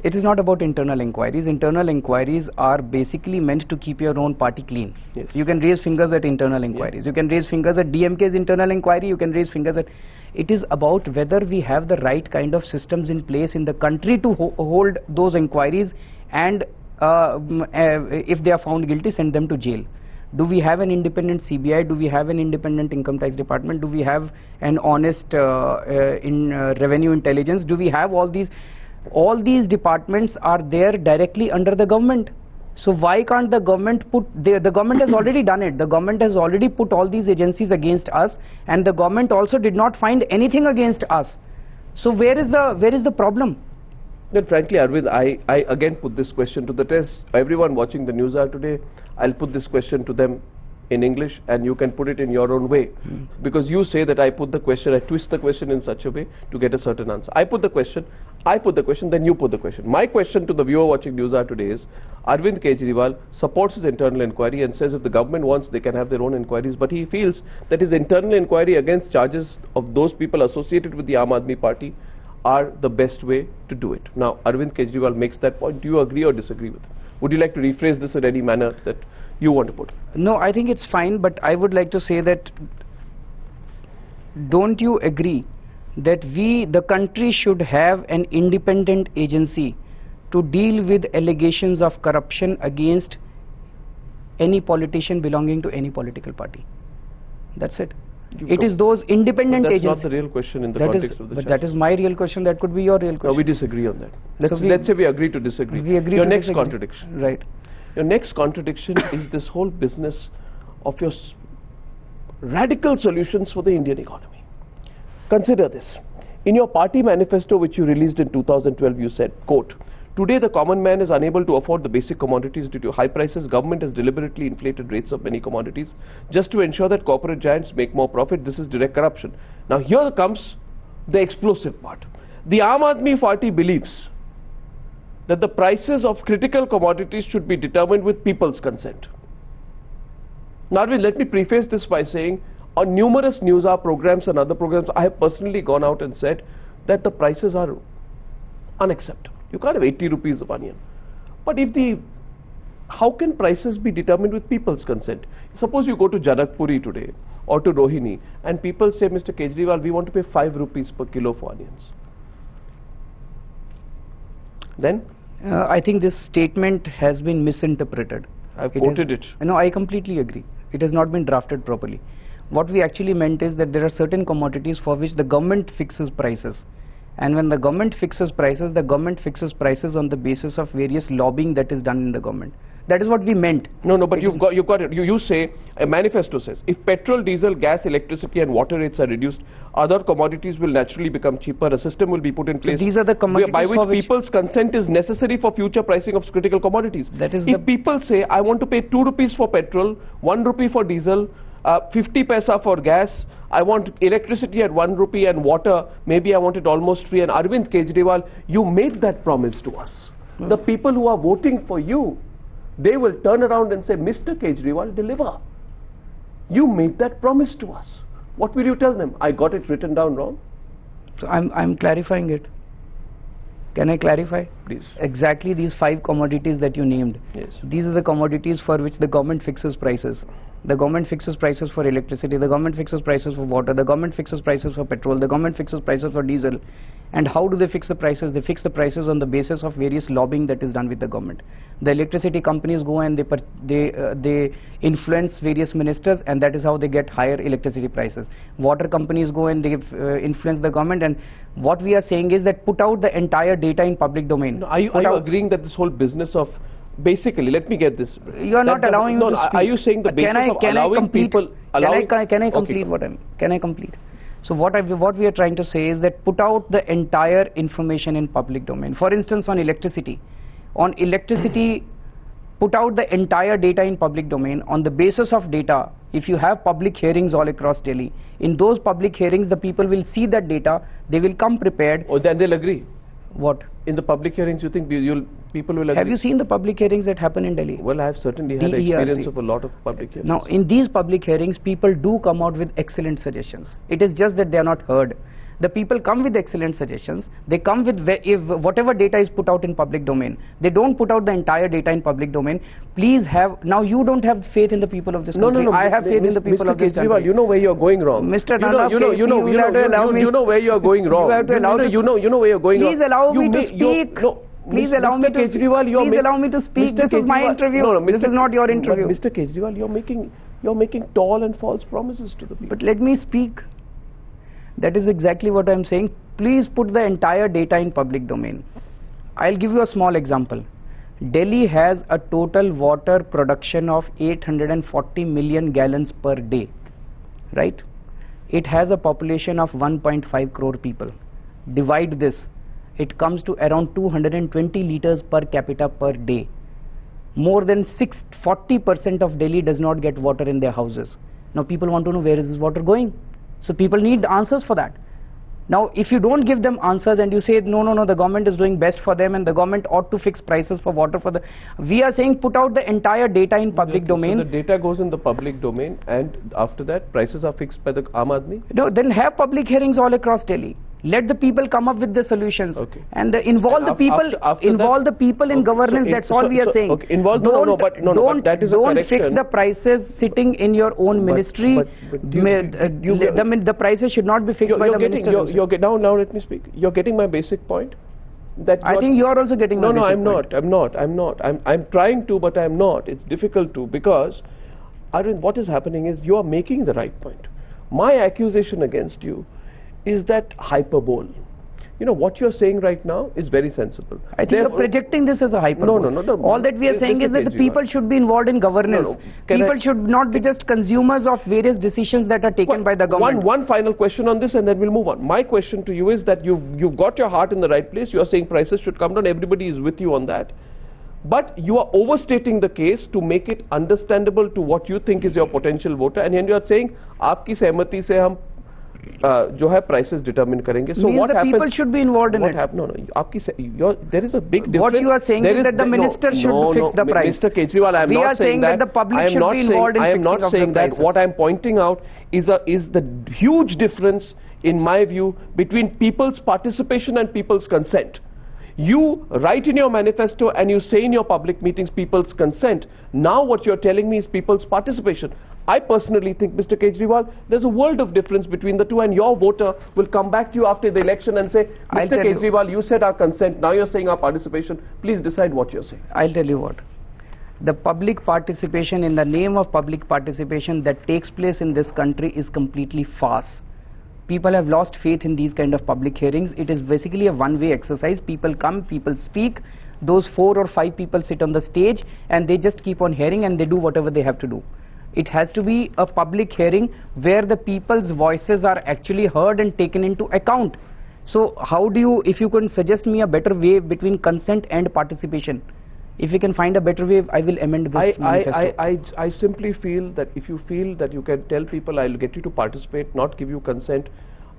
B: It is not about internal inquiries. Internal inquiries are basically meant to keep your own party clean.
A: Yes.
B: You can raise fingers at internal inquiries. Yes. You can raise fingers at DMK's internal inquiry. You can raise fingers at... It is about whether we have the right kind of systems in place in the country to hold those inquiries, and if they are found guilty, send them to jail. Do we have an independent CBI? Do we have an independent income tax department? Do we have an honest revenue intelligence? Do we have all these? All these departments are there directly under the government. So why can't the government put... The government has already done it. The government has already put all these agencies against us, and the government also did not find anything against us. So where is the problem?
A: Then frankly, Arvind, I again put this question to the test. Everyone watching the news hour today, I'll put this question to them in English, and you can put it in your own way. Because you say that I put the question, I twist the question in such a way to get a certain answer. I put the question, then you put the question. My question to the viewer watching news hour today is, Arvind Kejriwal supports his internal inquiry and says if the government wants, they can have their own inquiries, but he feels that his internal inquiry against charges of those people associated with the Aam Aadmi Party are the best way to do it. Now, Arvind Kejriwal makes that point. Do you agree or disagree with it? Would you like to rephrase this in any manner that you want to put?
B: No, I think it's fine, but I would like to say that, don't you agree that the country should have an independent agency to deal with allegations of corruption against any politician belonging to any political party? That's it. It is those independent agencies.
A: That's not the real question in the context of the
B: But that is my real question. That could be your real question.
A: No, we disagree on that. Let's say we agree to disagree.
B: We agree
A: your
B: to
A: next
B: disagree.
A: Contradiction.
B: Right.
A: Your next contradiction is this whole business of your radical solutions for the Indian economy. Consider this. In your party manifesto, which you released in 2012, you said, quote, "Today the common man is unable to afford the basic commodities due to high prices. Government has deliberately inflated rates of many commodities just to ensure that corporate giants make more profit. This is direct corruption." Now here comes the explosive part. The Aam Aadmi Party believes that the prices of critical commodities should be determined with people's consent. Now, let me preface this by saying, on numerous news hour programs and other programs, I have personally gone out and said that the prices are unacceptable. You can't have 80 rupees of onion. But how can prices be determined with people's consent? Suppose you go to Janakpuri today or to Rohini and people say, Mr. Kejriwal, we want to pay 5 rupees per kilo for onions. Then?
B: I think this statement has been misinterpreted.
A: I've quoted it.
B: No, I completely agree. It has not been drafted properly. What we actually meant is that there are certain commodities for which the government fixes prices. And when the government fixes prices on the basis of various lobbying that is done in the government. That is what we meant.
A: No, but you've got it. You say, a manifesto says, if petrol, diesel, gas, electricity and water rates are reduced, other commodities will naturally become cheaper. A system will be put in place.
B: So these are the commodities
A: by which people's consent is necessary for future pricing of critical commodities.
B: That is
A: if people say, I want to pay 2 rupees for petrol, 1 rupee for diesel, 50 paisa for gas, I want electricity at 1 rupee and water, maybe I want it almost free, and Arvind Kejriwal, you made that promise to us. The people who are voting for you, they will turn around and say, Mr. Kejriwal, deliver. You made that promise to us. What will you tell them? I got it written down wrong?
B: So I'm clarifying it. Can I clarify?
A: Please.
B: Exactly these 5 commodities that you named.
A: Yes.
B: These are the commodities for which the government fixes prices. The government fixes prices for electricity, the government fixes prices for water, the government fixes prices for petrol, the government fixes prices for diesel. And how do they fix the prices? They fix the prices on the basis of various lobbying that is done with the government. The electricity companies go and they influence various ministers, and that is how they get higher electricity prices. Water companies go and they influence the government, and what we are saying is that put out the entire data in public domain.
A: No, are you agreeing that this whole business of, basically, let me get this.
B: You are not allowing me to speak.
A: Are you saying the basis of allowing people...
B: Can I complete what I'm... Can I complete? So what we are trying to say is that put out the entire information in public domain. For instance, on electricity. On electricity, put out the entire data in public domain. On the basis of data, if you have public hearings all across Delhi, in those public hearings, the people will see that data, they will come prepared.
A: Oh, then they'll agree.
B: What?
A: In the public hearings, you think people will agree?
B: Have you seen the public hearings that happen in Delhi?
A: Well, I have certainly had experience of a lot of public hearings.
B: Now, in these public hearings, people do come out with excellent suggestions. It is just that they are not heard. The people come with excellent suggestions. They come with whatever data is put out in public domain. They don't put out the entire data in public domain. Please have... Now, you don't have faith in the people of this country.
A: No.
B: I have faith in the people of this country.
A: You know where you're going wrong.
B: Mr.
A: You know where you're going wrong.
B: You have to allow me.
A: You know where you're going wrong.
B: Please allow me to speak. Please allow me to speak. Please allow me to speak. This is my interview. This is not your interview.
A: Mr. Kejriwal, you're making tall and false promises to the people.
B: But let me speak. That is exactly what I'm saying. Please put the entire data in public domain. I'll give you a small example. Delhi has a total water production of 840 million gallons per day, right? It has a population of 1.5 crore people. Divide this. It comes to around 220 liters per capita per day. More than 40% of Delhi does not get water in their houses. Now people want to know, where is this water going? So people need answers for that. Now if you don't give them answers and you say no, the government is doing best for them and the government ought to fix prices for water for the... We are saying put out the entire data in public domain.
A: So the data goes in the public domain, and after that prices are fixed by the Aam Aadmi?
B: No, then have public hearings all across Delhi. Let the people come up with the solutions, and involve the people in governance. That's all we are saying.
A: Okay. Involve, but that is a correction.
B: Don't fix the prices sitting in your own ministry. The prices should not be fixed by the minister.
A: Now let me speak. You're getting my basic point.
B: I think you are also getting my basic point.
A: I'm not. I'm trying to, but I'm not. It's difficult to, because Arvind, what is happening is you are making the right point. My accusation against you is that hyperbole. You know, what you're saying right now is very sensible.
B: I think you're projecting this as a hyperbole.
A: No.
B: All that we are saying is that the people should be involved in governance. People should not be just consumers of various decisions that are taken by the government.
A: One final question on this, and then we'll move on. My question to you is that you've got your heart in the right place. You're saying prices should come down. Everybody is with you on that. But you are overstating the case to make it understandable to what you think is your potential voter. And then you are saying, "Aapki sehmati se hum जो है prices determine करेंगे." So what happens?
B: People should be involved in it.
A: There is a big difference.
B: What you are saying is that the minister should fix the price.
A: Mr. Kejriwal, I am not saying that.
B: The public should be involved in fixing of the prices.
A: I am not saying that. What I am pointing out is the huge difference, in my view, between people's participation and people's consent. You write in your manifesto and you say in your public meetings people's consent. Now what you're telling me is people's participation. I personally think, Mr. Kejriwal, there's a world of difference between the two, and your voter will come back to you after the election and say, Mr. Kejriwal, you said our consent, now you're saying our participation. Please decide what you're saying.
B: I'll tell you what. The public participation, in the name of public participation, that takes place in this country is completely farce. People have lost faith in these kind of public hearings. It is basically a one-way exercise. People come, people speak, those 4 or 5 people sit on the stage and they just keep on hearing and they do whatever they have to do. It has to be a public hearing where the people's voices are actually heard and taken into account. So how do you, if you can suggest me a better way between consent and participation, if you can find a better way, I will amend this manifesto.
A: I simply feel that if you feel that you can tell people I'll get you to participate, not give you consent,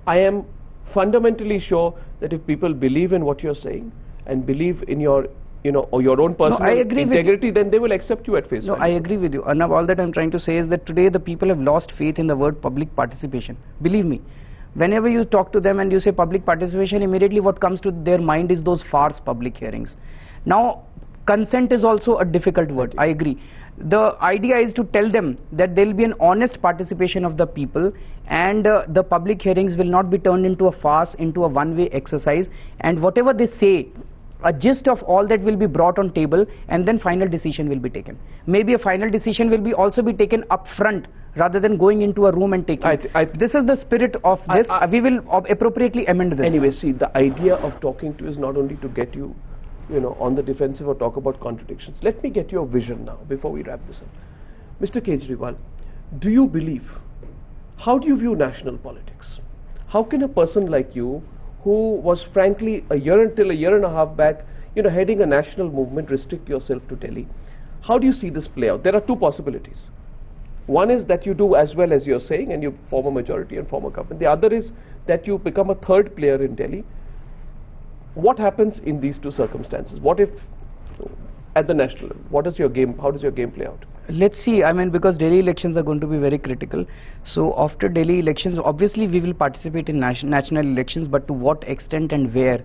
A: I am fundamentally sure that if people believe in what you're saying and believe in your, or your own personal integrity, then they will accept you at face value.
B: No, I agree with you. Arnab, all that I'm trying to say is that today the people have lost faith in the word public participation. Believe me. Whenever you talk to them and you say public participation, immediately what comes to their mind is those farce public hearings. Now, consent is also a difficult word, I agree. The idea is to tell them that there will be an honest participation of the people and the public hearings will not be turned into a farce, into a one-way exercise, and whatever they say, a gist of all that will be brought on table and then final decision will be taken. Maybe a final decision will be also be taken up front rather than going into a room and taking. This is the spirit of this. We will appropriately amend this.
A: Anyway, see, the idea of talking to you is not only to get you, on the defensive or talk about contradictions. Let me get your vision now before we wrap this up. Mr. Kejriwal, do you believe, how do you view national politics? How can a person like you, who was frankly until a year and a half back, heading a national movement, restrict yourself to Delhi? How do you see this play out? There are 2 possibilities. One is that you do as well as you're saying and you form a majority and form a government. The other is that you become a 3rd player in Delhi. What happens in these 2 circumstances? What if at the national level? What is your game? How does your game play out?
B: Let's see. I mean, because Delhi elections are going to be very critical. So after Delhi elections, obviously we will participate in national elections, but to what extent and where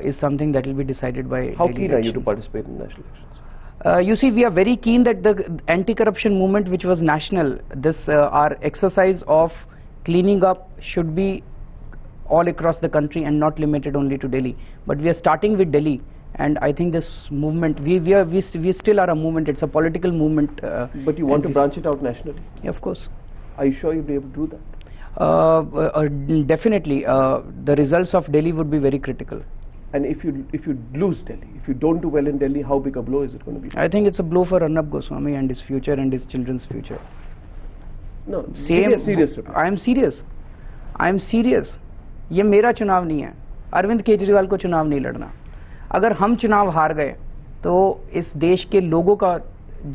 B: is something that will be decided by
A: How
B: Delhi
A: keen
B: elections.
A: are you to participate in national elections?
B: You see, we are very keen that the anti-corruption movement, which was national, this our exercise of cleaning up should be all across the country and not limited only to Delhi. But we are starting with Delhi, and I think this movement, we still are a movement. It's a political movement.
A: But you want to branch it out nationally?
B: Yeah, of course.
A: Are you sure you'll be able to do that?
B: Definitely. The results of Delhi would be very critical.
A: And if you lose Delhi, if you don't do well in Delhi, how big a blow is it going to be?
B: I think it's a blow for Arnab Goswami and his future and his children's future.
A: No, serious.
B: I am serious. I am serious. ये मेरा चुनाव नहीं है. अरविंद केजरीवाल को चुनाव नहीं लड़ना. अगर हम चुनाव हार गए तो इस देश के लोगों का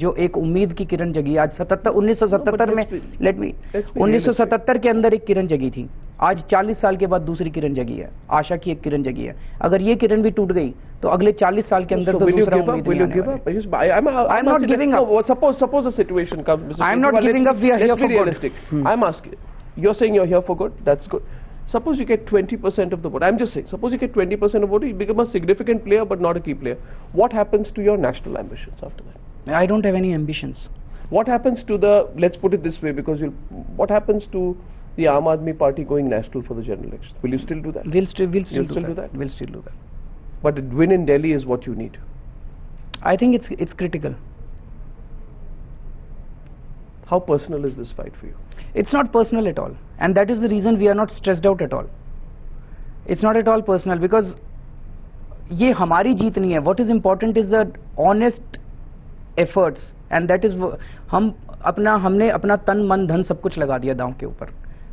B: जो एक उम्मीद की किरण जगी, आज 1977 में 1977 के अंदर एक किरण जगी थी. आज 40 साल के बाद दूसरी किरण जगी है. आशा की एक किरण जगी है. अगर ये किरण भी टूट गई तो अगले 40 साल के अंदर तो दूसरा उम्मीद नहीं आने वाला.
A: I'm not giving up. Suppose a situation comes.
B: I'm not giving up. We are here for
A: realistic. I'm asking. You're saying you're here for good. That's good. Suppose you get 20% of the vote. I'm just saying, suppose you get 20% of the vote, you become a significant player but not a key player. What happens to your national ambitions after that?
B: I don't have any ambitions.
A: What happens to the, let's put it this way, because what happens to the Aam Aadmi Party going national for the general election? Will you still do that?
B: We'll still do that.
A: We'll still do that. But a win in Delhi is what you need.
B: I think it's critical.
A: How personal is this fight for you?
B: It's not personal at all, and that is the reason we are not stressed out at all. It's not at all personal because ये हमारी जीत नहीं है. What is important is the honest efforts, and that is हमने अपना तन मन धन सब कुछ लगा दिया दांव के ऊपर.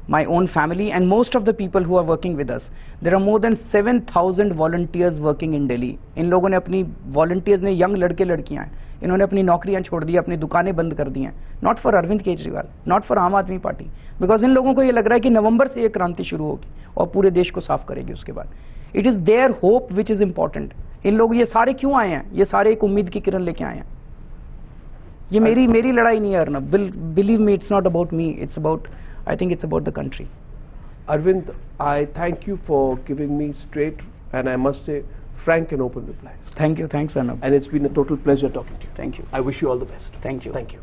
B: My own family and most of the people who are working with us. There are more than 7,000 volunteers working in Delhi. इन लोगों ने अपनी volunteers ने young लड़के लड़कियां हैं. इन्होंने अपनी नौकरियां छोड़ दी, अपनी दुकानें बंद कर दी हैं. Not for Arvind Kejriwal, not for आम आदमी पार्टी, because इन लोगों को ये लग रहा है कि नवंबर से ये क्रांति शुरू होगी और पूरे देश को साफ करेगी उसके बाद. It is their hope which is important. इन लोग ये सारे क्यों आए हैं? ये सारे एक उम्मीद की किरण लेके आए हैं. ये मेरी लड़ाई नहीं है Arnab. Believe me, it's not about me. It's about, I think it's about the country.
A: Arvind, I thank you for giving me straight and I must say frank and open replies.
B: Thank you. Thanks, Arnab.
A: And it's been a total pleasure talking to you.
B: Thank you.
A: I wish you all the best.
B: Thank you.
A: Thank you.